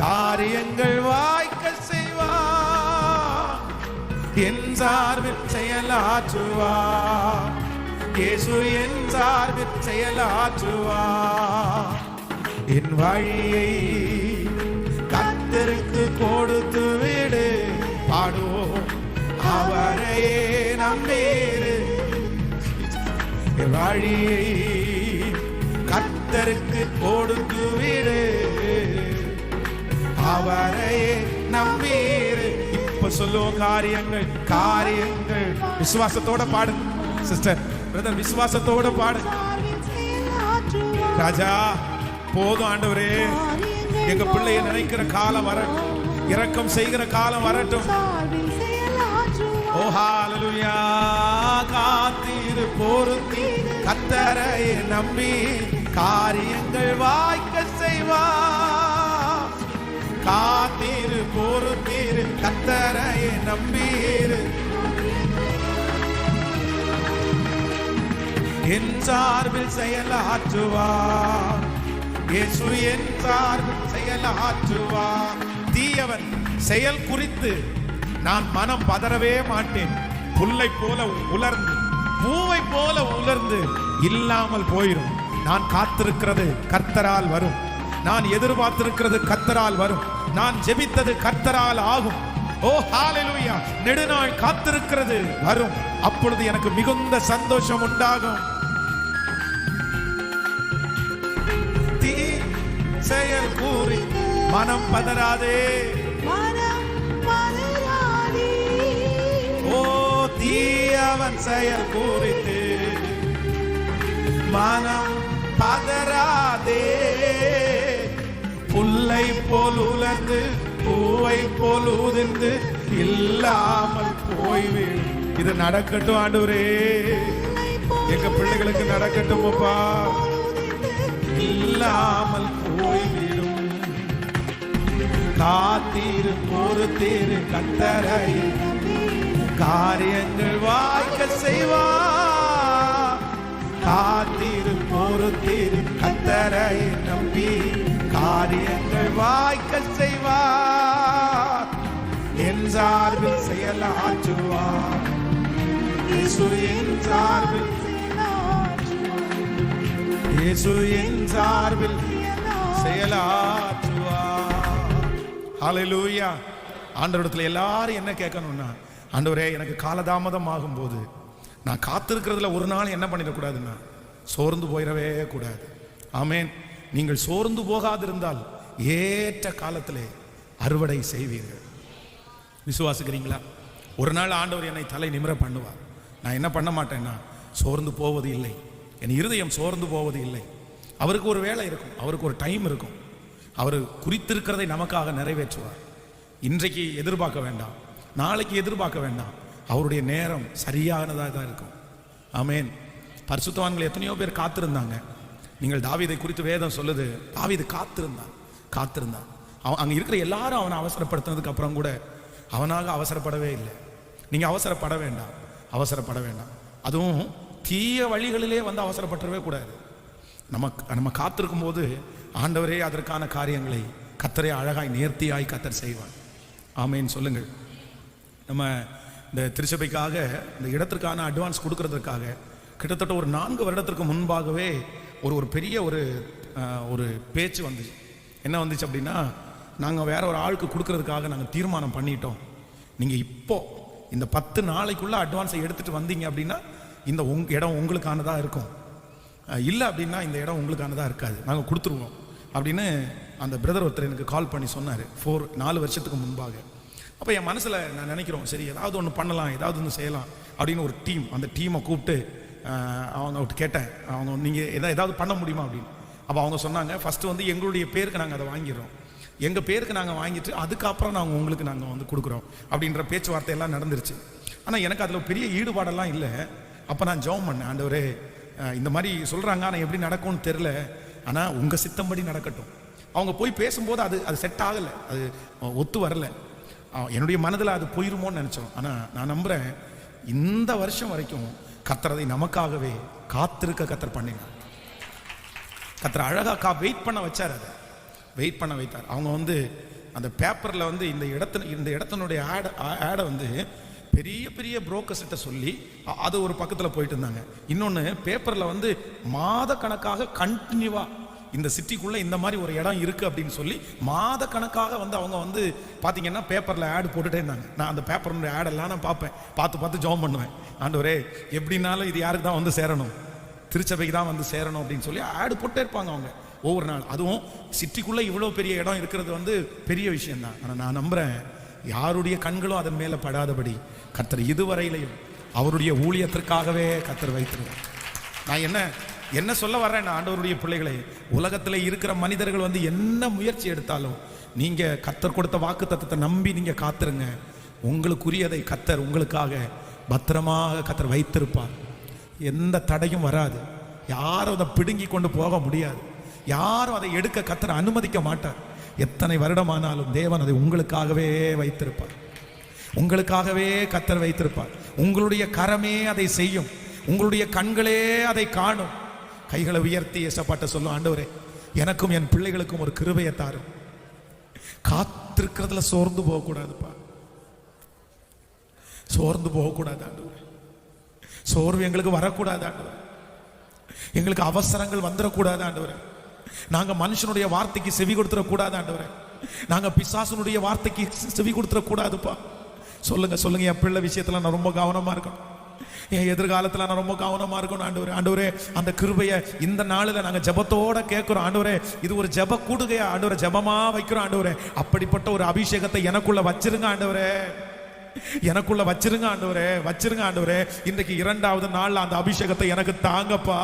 காரியங்கள் வாய்க்க செய்வார். என் சார்பில் செயலாற்றுவார். இயேசு என் சார்பில் செயலாற்றுவார். என் வழியை கர்த்தருக்கு கொடுத்து விடு, பாடுவோம் அவரையே நம்பீரு. என் வழியை கர்த்தருக்கு கொடுத்து விடு, அவரையே நம்பீரு. இப்ப சொல்லுவோம் காரியங்கள் விசுவாசத்தோட பாடுங்க சிஸ்டர், பிரதர், விசுவாசத்தோட பாடு. ராஜா, போதும் ஆண்டவரே, எங்க பிள்ளையை நினைக்கிற காலம் வரட்டும், இரக்கம் செய்கிற காலம் வரட்டும். ஓ ஹல்லேலூயா. காத்தீரு பொறுத்தி கர்த்தரை நம்பி காரியங்கள் வாய்க்க செய்வார். காத்தீரு பொறுத்தீரு கர்த்தரை நம்பீரு. என் சார்பில் செயலாற்றுவார். இயேசு என் சார்பில் செயலாற்றுவார். தீயவன் செயல் குறித்து நான் மனம் பதறவே மாட்டேன். புல்லை போல உலர்ந்து, பூவை போல உலர்ந்து இல்லாமல் போயிடும். நான் காத்திருக்கிறது கர்த்தரால் வரும். நான் எதிர்பார்த்திருக்கிறது கர்த்தரால் வரும். நான் ஜெபித்தது கர்த்தரால் ஆகும். ஓ ஹalleluya. நெடுநாள் காத்திருக்கிறது வரும், அப்பொழுது எனக்கு மிகுந்த சந்தோஷம் உண்டாகும். தீ செயல் கூறி மனம் பதறாதே, ஓ தீ அவன் செயல் கூறிட்டு மனம் பதறாதே. புல்லை போல் உலர்ந்து பூவை போல் உதிர்ந்து இல்லாமல் போய்விடும். இது நடக்கட்டும் ஆண்டவரே, எங்க பிள்ளைகளுக்கு நடக்கட்டும் அப்பா. இல்லாமல் போய்விடும். காத்தீரு பொறுத்தீரு கர்த்தரை, காரியங்கள் வாய்க்க செய்வா. காத்தீரு பொறுத்தீரு கர்த்தரை நம்பி, காரியங்கள் வாய்க்க செய்வார். என் சார்பில் செயலாற்றுவார். இயேசு என் சார்பில், இயேசு என் சார்பில் செயலாற்றுவார். ஹalleluya. ஆண்டவரிடத்துல எல்லாரும் என்ன கேட்கணும்னா, ஆண்டவரே எனக்கு காலதாமதம் ஆகும் போது நான் காத்திருக்கிறதுல ஒரு நாள் என்ன பண்ணிடக்கூடாதுன்னா சோர்ந்து போயிடவே கூடாது. ஆமேன். நீங்கள் சோர்ந்து போகாதிருந்தால் ஏற்ற காலத்திலே அறுவடை செய்வீர்கள். விசுவாசிக்கிறீங்களா? ஒரு நாள் ஆண்டவர் என்னை தலை நிமிர பண்ணுவார். நான் என்ன பண்ண மாட்டேன்னா சோர்ந்து போவது இல்லை. என் இருதயம் சோர்ந்து போவது இல்லை. அவருக்கு ஒரு வேலை இருக்கும், அவருக்கு ஒரு டைம் இருக்கும். அவர் குறித்திருக்கிறதை நமக்காக நிறைவேற்றுவார். இன்றைக்கு எதிர்பார்க்க வேண்டாம், நாளைக்கு எதிர்பார்க்க வேண்டாம். அவருடைய நேரம் சரியானதாக தான் இருக்கும். ஆமேன். பரிசுத்தவான்கள் எத்தனையோ பேர் காத்திருந்தாங்க. நீங்கள் தாவீதை குறித்து வேதம் சொல்லுது, தாவீது காத்திருந்தான். அவன் அங்கே இருக்கிற எல்லாரும் அவனை அவசரப்படுத்தினதுக்கு அப்புறம் கூட அவனாக அவசரப்படவே இல்லை. நீங்கள் அவசரப்பட வேண்டாம். அதுவும் தீய வழிகளிலே வந்து அவசரப்படவே கூடாது. நம்ம காத்திருக்கும் போது ஆண்டவரே அதற்கான காரியங்களை கர்த்தரே அழகாய் நேர்த்தியாய் கர்த்தர் செய்வார். ஆமேன் சொல்லுங்கள். நம்ம இந்த திருச்சபைக்காக இந்த இடத்திற்கான அட்வான்ஸ் கொடுக்கறதுக்காக கிட்டத்தட்ட ஒரு 4 வருடத்திற்கு முன்பாகவே ஒரு பெரிய ஒரு பேச்சு வந்துச்சு. என்ன வந்துச்சு அப்படின்னா, நாங்கள் வேற ஒரு ஆளுக்கு கொடுக்கறதுக்காக நாங்கள் தீர்மானம் பண்ணிட்டோம். நீங்கள் இப்போ இந்த 10 நாளைக்குள்ள அட்வான்ஸை எடுத்துட்டு வந்தீங்க அப்படின்னா இந்த இடம் உங்களுக்கானதாக இருக்கும், இல்லை அப்படின்னா இந்த இடம் உங்களுக்கானதாக இருக்காது, நாங்கள் கொடுத்துருவோம் அப்படின்னு அந்த பிரதர் ஒருத்தர் எனக்கு கால் பண்ணி சொன்னார் 4 வருஷத்துக்கு முன்பாக. அப்போ என் மனசில் நான் நினைக்கிறோம், சரி ஏதாவது ஒன்று பண்ணலாம், ஏதாவது ஒன்று செய்யலாம் அப்படின்னு ஒரு டீம், அந்த டீமை கூப்பிட்டு அவங்க கேட்டேன், அவங்க நீங்கள் ஏதாவது பண்ண முடியுமா அப்படின்னு. அப்போ அவங்க சொன்னாங்க, ஃபஸ்ட்டு வந்து எங்களுடைய பேருக்கு நாங்கள் அதை வாங்கிடுறோம், எங்கள் பேருக்கு நாங்கள் வாங்கிட்டு அதுக்கப்புறம் நாங்கள் உங்களுக்கு நாங்கள் வந்து கொடுக்குறோம் அப்படின்ற பேச்சுவார்த்தை எல்லாம் நடந்துருச்சு. ஆனால் எனக்கு அதில் பெரிய ஈடுபாடெல்லாம் இல்லை. அப்போ நான் ஜெபம் பண்ணேன், ஆண்டவரே இந்த மாதிரி சொல்கிறாங்க, ஆனால் எப்படி நடக்கும்னு தெரில, ஆனால் உங்கள் சித்தம்படி நடக்கட்டும். அவங்க போய் பேசும்போது அது செட் ஆகலை, அது ஒத்து வரலை. என்னுடைய மனதில் அது போயிருமோன்னு நினச்சோம். ஆனால் நான் நம்புகிறேன், இந்த வருஷம் வரைக்கும் கர்த்தர் நமக்காகவே காத்திருக்க கர்த்தர் பண்ணினார். கர்த்தர் அழகாக வெயிட் பண்ண வச்சார், அதை வெயிட் பண்ண வைத்தார். அவங்க வந்து அந்த பேப்பரில் வந்து இந்த இடத்தினுடைய ஆடை வந்து பெரிய பெரிய புரோக்கர்ஸ்கிட்ட சொல்லி அது ஒரு பக்கத்தில் போயிட்டு இருந்தாங்க. இன்னொன்று பேப்பரில் வந்து மாத கணக்காக கண்டினியூவாக இந்த சிட்டிக்குள்ளே இந்த மாதிரி ஒரு இடம் இருக்குது அப்படின்னு சொல்லி மாத கணக்காக வந்து அவங்க வந்து பார்த்தீங்கன்னா பேப்பரில் ஆடு போட்டுகிட்டே இருந்தாங்க. நான் அந்த பேப்பருடைய ஆடெல்லாம் நான் பார்த்து ஜெபம் பண்ணுவேன், ஆண்டவரே எப்படின்னாலும் இது யாருக்கு தான் வந்து சேரணும், திருச்சபைக்கு தான் வந்து சேரணும் அப்படின்னு சொல்லி ஆடு போட்டே இருப்பாங்க அவங்க ஒவ்வொரு நாள். அதுவும் சிட்டிக்குள்ளே இவ்வளோ பெரிய இடம் இருக்கிறது வந்து பெரிய விஷயம்தான். ஆனால் நான் நம்புகிறேன், யாருடைய கண்களும் அதன் மேலே படாதபடி கர்த்தர் இதுவரையிலையும் அவருடைய ஊழியத்திற்காகவே கர்த்தர் வைத்திருக்கிறார். நான் என்ன சொல்ல வர்றேன், ஆண்டவருடைய பிள்ளைகளை, உலகத்தில் இருக்கிற மனிதர்கள் வந்து என்ன முயற்சி எடுத்தாலும் நீங்கள் கர்த்தர் கொடுத்த வாக்கு தத்தத்தை நம்பி நீங்கள் காத்திருங்க. உங்களுக்குரியதை கர்த்தர் உங்களுக்காக பத்திரமாக கர்த்தர் வைத்திருப்பார். எந்த தடையும் வராது, யாரும் அதை பிடுங்கி கொண்டு போக முடியாது, யாரும் அதை எடுக்க கர்த்தர் அனுமதிக்க மாட்டார். எத்தனை வருடமானாலும் தேவன் அதை உங்களுக்காகவே வைத்திருப்பார், உங்களுக்காகவே கர்த்தர் வைத்திருப்பார். உங்களுடைய கரமே அதை செய்யும், உங்களுடைய கண்களே அதை காணும். கைகளை உயர்த்தி ஏசப்பாட்ட சொல்லும், ஆண்டவரே எனக்கும் என் பிள்ளைகளுக்கும் ஒரு கிருபையை தாரும். காத்திருக்கிறதுல சோர்ந்து போகக்கூடாதுப்பா, சோர்ந்து போகக்கூடாது ஆண்டவரே. சோர்வு எங்களுக்கு வரக்கூடாது ஆண்டவரே, எங்களுக்கு அவசரங்கள் வந்துடக்கூடாது ஆண்டவரே. நாங்கள் மனுஷனுடைய வார்த்தைக்கு செவி கொடுத்துடக்கூடாது ஆண்டவரே. நாங்க பிசாசனுடைய வார்த்தைக்கு செவி கொடுத்துட கூடாதுப்பா. சொல்லுங்க சொல்லுங்க. என் பிள்ளை விஷயத்துல நான் ரொம்ப கவனமா இருக்கணும். என் எதிர்காலத்தில் நான் ரொம்ப கவனமா இருக்கணும் ஆண்டவரே. ஆண்டவரே அந்த கிருபையை இந்த நாளில் நாங்கள் ஜபத்தோட கேட்கிறோம் ஆண்டவரே. இது ஒரு ஜப கூடுகையா ஆண்டவரே, ஜபமா வைக்கிறோம் ஆண்டவரே. அப்படிப்பட்ட ஒரு அபிஷேகத்தை எனக்குள்ள வச்சிருங்க ஆண்டவரே, எனக்குள்ள வச்சிருங்க ஆண்டவரே, வச்சிருங்க ஆண்டவரே. இன்றைக்கு 2வது நாள் அந்த அபிஷேகத்தை எனக்கு தாங்கப்பா.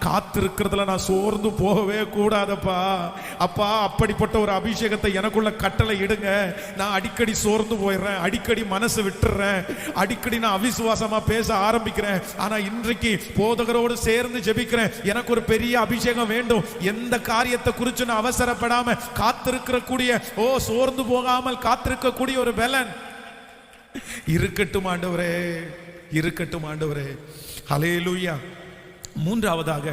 காத்திருக்கிறதுல நான் சோர்ந்து போகவே கூடாதப்பா. அப்பா அப்படிப்பட்ட ஒரு அபிஷேகத்தை எனக்குள்ள கட்டளை இடுங்க. நான் அடிக்கடி சோர்ந்து போயிடுறேன், அடிக்கடி மனசு விட்டுறேன், அடிக்கடி நான் அவிசுவாசமா பேச ஆரம்பிக்கிறேன். ஆனா இன்றைக்கு போதகரோடு சேர்ந்து ஜெபிக்கிறேன். எனக்கு ஒரு பெரிய அபிஷேகம் வேண்டும். எந்த காரியத்தை குறித்து நான் அவசரப்படாம காத்திருக்கிற கூடிய சோர்ந்து போகாமல் காத்திருக்க கூடிய ஒரு பலன் இருக்கட்டும் ஆண்டவரே, இருக்கட்டும் ஆண்டவரே. ஹல்லேலூயா. 3வதாக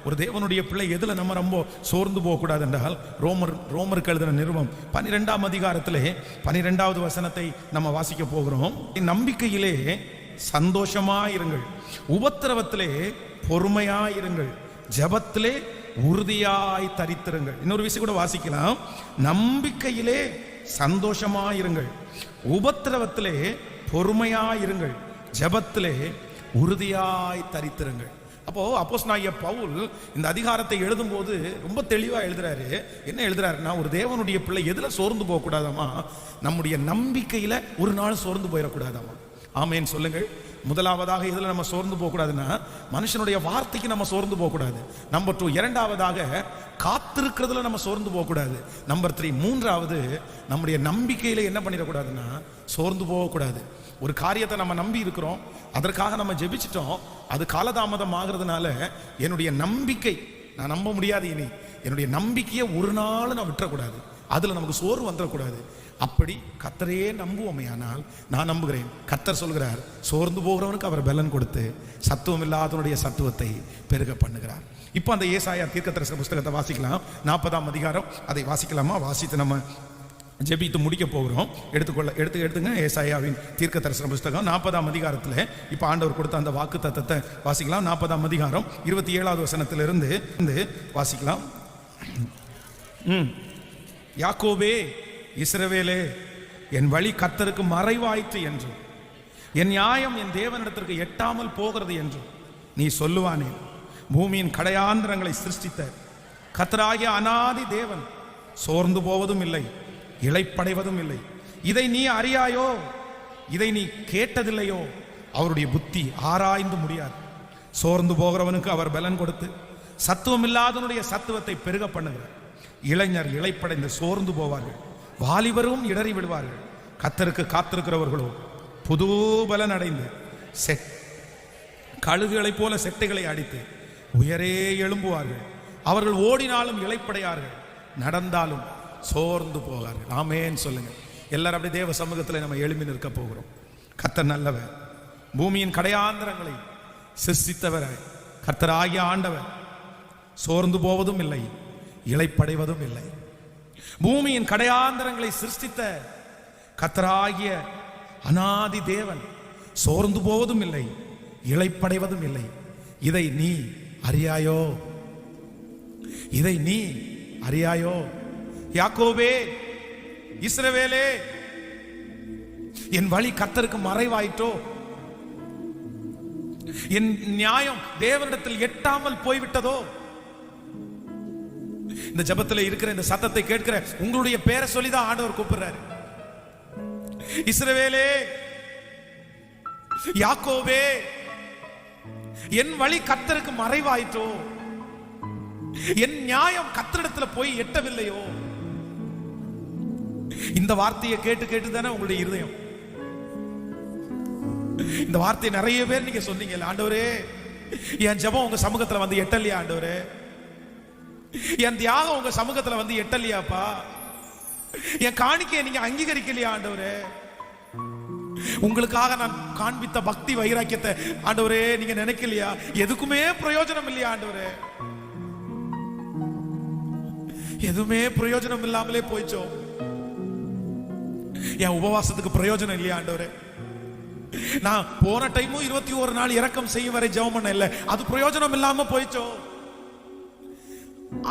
ஒரு தேவனுடைய பிள்ளை எதுல நம்ம ரொம்ப சோர்ந்து போக கூடாது என்றால் ரோமருக்கு எழுதின நிருபம் 12ஆம் அதிகாரத்திலே 12வது வசனத்தை நம்ம வாசிக்க போகிறோம். நம்பிக்கையிலே சந்தோஷமாயிருங்கள், உபத்திரவத்திலே பொறுமையாயிருங்கள், ஜெபத்திலே உறுதியாய் தரித்திருங்கள். இன்னொரு விஷயம் கூட வாசிக்கலாம். நம்பிக்கையிலே சந்தோஷமாயிருங்கள், உபத்திரவத்திலே பொறுமையாயிருங்கள், ஜெபத்திலே உறுதியாய் தரித்திருங்கள். அப்போ அப்போஸ்தலனாகிய பவுல் இந்த அதிகாரத்தை எழுதும் போது ரொம்ப தெளிவா எழுதுறாரு. என்ன எழுதுறாருன்னா, ஒரு தேவனுடைய பிள்ளை எதுல சோர்ந்து போக கூடாதாமா? நம்முடைய நம்பிக்கையில ஒரு நாள் சோர்ந்து போயிடக்கூடாதாமா. ஆமேன் சொல்லுங்கள். முதலாவதாக இதில் நம்ம சோர்ந்து போகக்கூடாதுன்னா மனுஷனுடைய வார்த்தைக்கு நம்ம சோர்ந்து போகக்கூடாது. நம்பர் 2 2வதாக காத்திருக்கிறதுல நம்ம சோர்ந்து போகக்கூடாது. நம்பர் 3 3வது நம்முடைய நம்பிக்கையில என்ன பண்ணிடக்கூடாதுன்னா சோர்ந்து போகக்கூடாது. ஒரு காரியத்தை நம்ம நம்பி இருக்கிறோம், அதற்காக நம்ம ஜெபிச்சிட்டோம், அது காலதாமதம் ஆகிறதுனால என்னுடைய நம்பிக்கை நான் நம்ப முடியாது, இனி என்னுடைய நம்பிக்கையை ஒரு நாள் நான் விட்டுறக்கூடாது, அதுல நமக்கு சோர்வு வந்துடக்கூடாது. அப்படி கர்த்தரையே நம்புவோமையானால் நான் நம்புகிறேன். கர்த்தர் சொல்கிறார், சோர்ந்து போகிறவனுக்கு அவர் பலன் கொடுத்து சத்துவம் இல்லாதவனுடைய சத்துவத்தை பெருக பண்ணுகிறார். இப்போ அந்த ஏசாயா தீர்க்கதரிசன புஸ்தகத்தை வாசிக்கலாம். 40ஆம் அதிகாரம், அதை வாசிக்கலாமா? வாசித்து நம்ம ஜெபித்து முடிக்க போகிறோம். எடுத்துங்க ஏசாயாவின் தீர்க்கதரிசன புஸ்தகம் 40ஆம் அதிகாரத்தில் இப்போ ஆண்டவர் கொடுத்த அந்த வாக்கு தத்தத்தை வாசிக்கலாம். 40ஆம் அதிகாரம் 27வது வசனத்திலிருந்து வாசிக்கலாம். யாக்கோபே, இஸ்ரவேலே, என் வழி கர்த்தருக்கு மறைவாயிற்று என்று, என் நியாயம் என் தேவனிடத்திற்கு எட்டாமல் போகிறது என்று நீ சொல்லுவானே. பூமியின் கடையாந்திரங்களை சிருஷ்டித்த கர்த்தராகிய அநாதி தேவன் சோர்ந்து போவதும் இல்லை, இளைப்படைவதும் இல்லை. இதை நீ அறியாயோ? இதை நீ கேட்டதில்லையோ? அவருடைய புத்தி ஆராய்ந்து முடியாது. சோர்ந்து போகிறவனுக்கு அவர் பலன் கொடுத்து சத்துவம் இல்லாதவனுடைய சத்துவத்தை பெருக பண்ணுகிறார். இளைஞர் இளைப்படைந்து சோர்ந்து போவார்கள், வாலிபரும் இடறி விடுவார்கள். கர்த்தருக்கு காத்திருக்கிறவர்களோ புது பலன் அடைந்து கழுகுகளைப் போல செட்டைகளை அடித்து உயரே எழும்புவார்கள். அவர்கள் ஓடினாலும் இளைப்படையார்கள், நடந்தாலும் சோர்ந்து போவார்கள். ஆமேன் சொல்லுங்க. எல்லாரும் அப்படி தேவ சமூகத்தில் நம்ம எழும்பி நிற்க போகிறோம். கர்த்தர் நல்லவர், பூமியின் கடையாந்திரங்களை சிருஷ்டித்தவர் கர்த்தராகிய ஆண்டவர் சோர்ந்து போவதும் இல்லை, இளைப்படைவதும் இல்லை. பூமியின் கடையாந்தரங்களை சிருஷ்டித்த கர்த்தராகிய அநாதி தேவன் சோர்ந்து போவதும் இல்லை, இளைப்படைவதும் இல்லை. இதை நீ அறியாயோ? இதை நீ அறியாயோ? யாக்கோபே, இஸ்ரவேலே, என் வழி கர்த்தருக்கு மறைவாயிற்றோ? என் நியாயம் தேவனிடத்தில் எட்டாமல் போய்விட்டதோ? இந்த ஜபத்தில் இருக்கிற இந்த சத்தத்தை கேட்கிற உங்களுடைய பேரை சொல்லிதான் ஆண்டவர் கூப்பிடுறாரு. இஸ்ரவேலே, யாக்கோபே, என் வழி கர்த்தருக்கு மறைவாயிற்றோ? என் நியாயம் கர்த்தரிடத்தில் போய் எட்டவில்லையோ? இந்த வார்த்தையை கேட்டு கேட்டு தானே உங்களுடைய இருதயம், இந்த வார்த்தையை நிறைய பேர் நீங்க சொன்னீங்க. ஆண்டவரே, என் ஜபம் உங்க சமூகத்துல வந்து எட்டலையா? ஆண்டவரே, என் தியாகம் உங்க சமூகத்துல வந்து எட்டலையாப்பா? என் காணிக்கையை நீங்க அங்கீகரிக்கலையா? ஆண்டவரே, உங்களுக்காக நான் காண்பித்த பக்தி வைராக்கியத்தை ஆண்டவரே நீங்க நினைக்கலையா? எதுக்குமே பிரயோஜனம் இல்லையா? ஆண்டவரே, எதுவுமே பிரயோஜனம் இல்லாமலே போயிச்சோ? என் உபவாசத்துக்கு பிரயோஜனம் இல்லையா? ஆண்டவரே, நான் போன டைமும் 21 நாள் இரக்கம் செய்யும் வரை ஜெபம் பண்ண இல்லை, அது பிரயோஜனம் இல்லாம போயிச்சோ?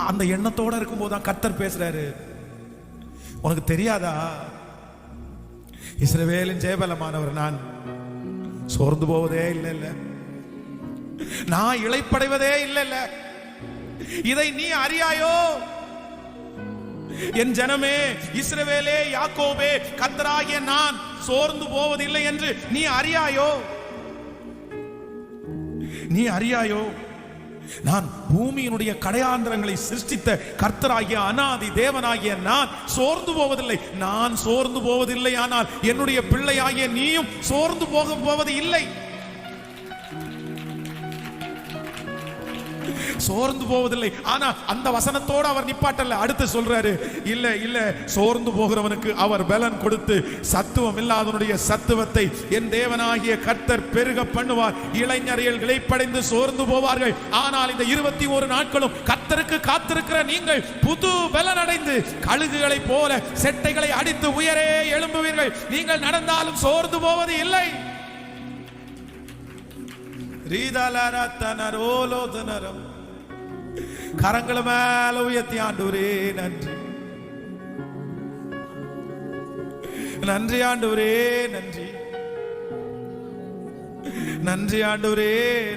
அந்த எண்ணத்தோட இருக்கும் போதுதான் கர்த்தர் பேசுறாரு. உனக்கு தெரியாதா? இஸ்ரவேலின் ஜெயபலமானவர் நான், சோர்ந்து போவதே இல்ல, நான் இளைப்படைவதே இல்ல. இதை நீ அறியாயோ? என் ஜனமே இஸ்ரவேலே, யாக்கோபே, கர்த்தராகிய நான் சோர்ந்து போவதில்லை என்று நீ அறியாயோ? நீ அறியாயோ? நான் பூமியினுடைய கடையாந்திரங்களை சிருஷ்டித்த கர்த்தராகிய அனாதி தேவனாகிய நான் சோர்ந்து போவதில்லை. நான் சோர்ந்து போவதில்லை, ஆனால் என்னுடைய பிள்ளையாகிய நீயும் சோர்ந்து போவது இல்லை. சோர்ந்து போவதில்லை. ஆனா அந்த வசனத்தோடு அவர் நிப்பாட்டல்ல. அடுத்து சொல்றாரு, இல்ல சோர்ந்து போகிறவனுக்கு அவர் பலன் கொடுத்து சத்துவம் இல்லாதவனுடைய சத்துவத்தை என் தேவனாகிய கர்த்தர் பெருக பண்ணுவார். இளைஞர்கள் இளைப்படைந்து சோர்ந்து போவார்கள். ஆனால் இந்த 21 நாட்களும் கர்த்தருக்கு காத்திருக்கிற நீங்கள் புது பலன் அடைந்து கழுகுகளை போல செட்டைகளை அடித்து உயரே எழும்புவீர்கள். நீங்கள் நடந்தாலும் சோர்ந்து போவது இல்லை. கரங்களை மேல உயர்த்தி ஆண்டவரே நன்றி, நன்றி ஆண்டவரே நன்றி, நன்றி ஆண்டவரே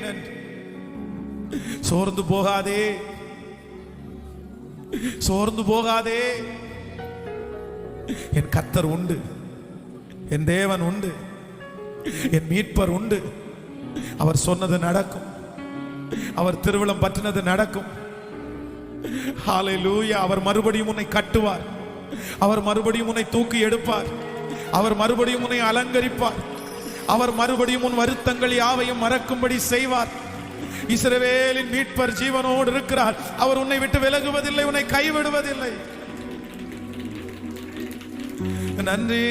நன்றி. சோர்ந்து போகாதே, சோர்ந்து போகாதே. என் கர்த்தர் உண்டு, என் தேவன் உண்டு, என் மீட்பர் உண்டு. அவர் சொன்னது நடக்கும், அவர் திருவிழம் பற்றினது நடக்கும். ஹல்லேலூயா. அவர் மறுபடியும் உன்னை கட்டுவார், அவர் மறுபடியும் உன்னை தூக்கி எடுப்பார், அவர் மறுபடியும் உன்னை அலங்கரிப்பார், அவர் மறுபடியும் உன் வருத்தங்கள் யாவையும் மறக்கும்படி செய்வார். இஸ்ரவேலின் மீட்பர் ஜீவனோடு இருக்கிறார். அவர் உன்னை விட்டு விலகுவதில்லை, உன்னை கைவிடுவதில்லை. நன்றி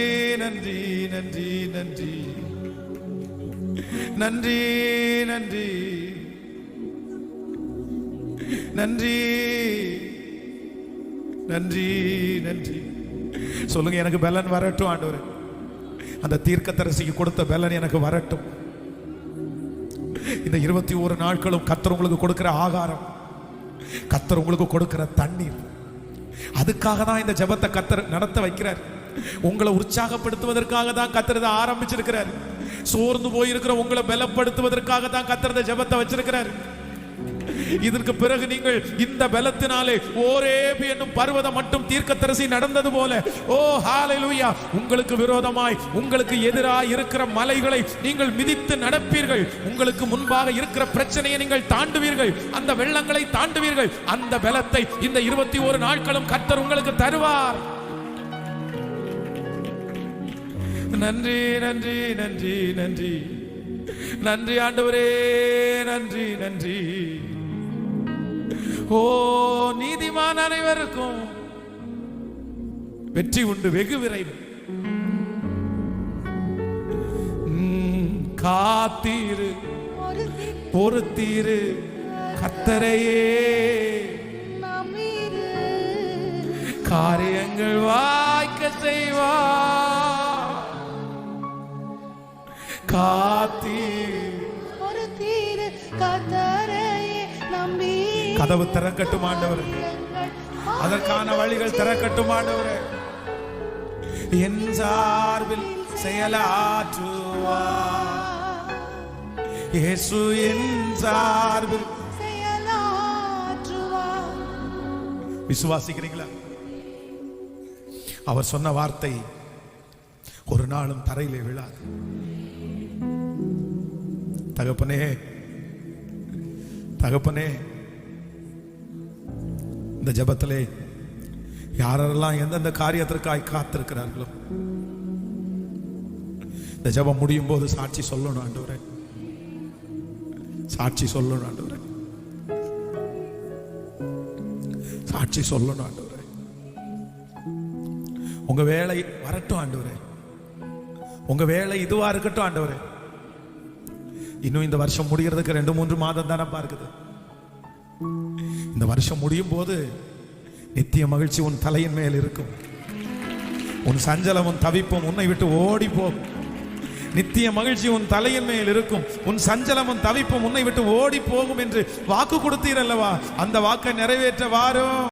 நன்றி நன்றி நன்றி நன்றி நன்றி நன்றி நன்றி நன்றி. சொல்லுங்க, எனக்கு பலன் வரட்டும் ஆண்டவரே. அந்த தீர்க்கதரிசிக்கு கொடுத்த பலன் எனக்கு வரட்டும். இந்த 21 நாட்களும் கர்த்தர் உங்களுக்கு கொடுக்கிற ஆகாரம், கர்த்தர் உங்களுக்கு கொடுக்கிற தண்ணீர், அதுக்காக தான் இந்த ஜெபத்தை கர்த்தர் நடத்த வைக்கிறார். உங்களை உற்சாகப்படுத்துவதற்காக தான் கர்த்தர் இதை ஆரம்பிச்சிருக்கிறார். சோர்ந்து போயிருக்கிற உங்களை பலப்படுத்துவதற்காக தான் கர்த்தர் இந்த ஜெபத்தை வச்சிருக்கிறார். இதற்கு பிறகு நீங்கள் இந்த பலத்தினாலே ஓரேபு என்னும் பர்வதம் மட்டும் தீர்க்கதரிசி நடந்தது போல, ஓ ஹல்லேலூயா, உங்களுக்கு விரோதமாய் உங்களுக்கு எதிராய் இருக்கிற மலைகளை நீங்கள் மிதித்து நடப்பீர்கள். உங்களுக்கு முன்பாக இருக்கிற பிரச்சனையை நீங்கள் தாண்டுவீர்கள், அந்த வெள்ளங்களை தாண்டுவீர்கள். அந்த பலத்தை இந்த 21 நாட்களும் கர்த்தர் உங்களுக்கு தருவார். நன்றி நன்றி நன்றி நன்றி நன்றி ஆண்டவரே, நன்றி நன்றி. ஓ நீதிமான் அனைவருக்கும் வெற்றி உண்டு வெகு விரைவில். காத்தீரு பொறுத்தீரு கர்த்தரையே, காரியங்கள் வாய்க்க செய்வார். கதவு திறக்கட்டும் ஆண்டவரே, அதற்கான வழிகள் திறக்கட்டும் ஆண்டவரே. என் சார்பில் செயலாற்றுவார் இயேசு, என் சார்பில் செயலாற்றுவார். விசுவாசிக்கிறீங்களா? அவர் சொன்ன வார்த்தை ஒரு நாளும் தரையிலே விழாது. தகப்பனே, தகப்பனே, இந்த ஜெபத்திலே யாரெல்லாம் எந்தெந்த காரியத்திற்காய் காத்திருக்கிறார்களோ, இந்த ஜெபம் முடியும் போது சாட்சி சொல்லணும் ஆண்டவரே, சாட்சி சொல்லணும் ஆண்டவரே, சாட்சி சொல்லணும் ஆண்டவரே. உங்க வேலை வரட்டும் ஆண்டவரே, உங்க வேலை இதுவா இருக்கட்டும் ஆண்டவரே. இன்னும் இந்த வருஷம் முடிகிறதுக்கு 2-3 மாதம் தானே பார்க்குது. இந்த வருஷம் முடியும் போது நித்திய மகிழ்ச்சி உன் தலையின் மேல் இருக்கும். உன் சஞ்சலமும் தவிப்பும் உன்னை விட்டு ஓடி போகும். நித்திய மகிழ்ச்சி உன் தலையின் மேல் இருக்கும். உன் சஞ்சலமும் தவிப்பும் உன்னை விட்டு ஓடி போகும் என்று வாக்கு கொடுத்தீர் அல்லவா? அந்த வாக்கை நிறைவேற்ற வாரும்.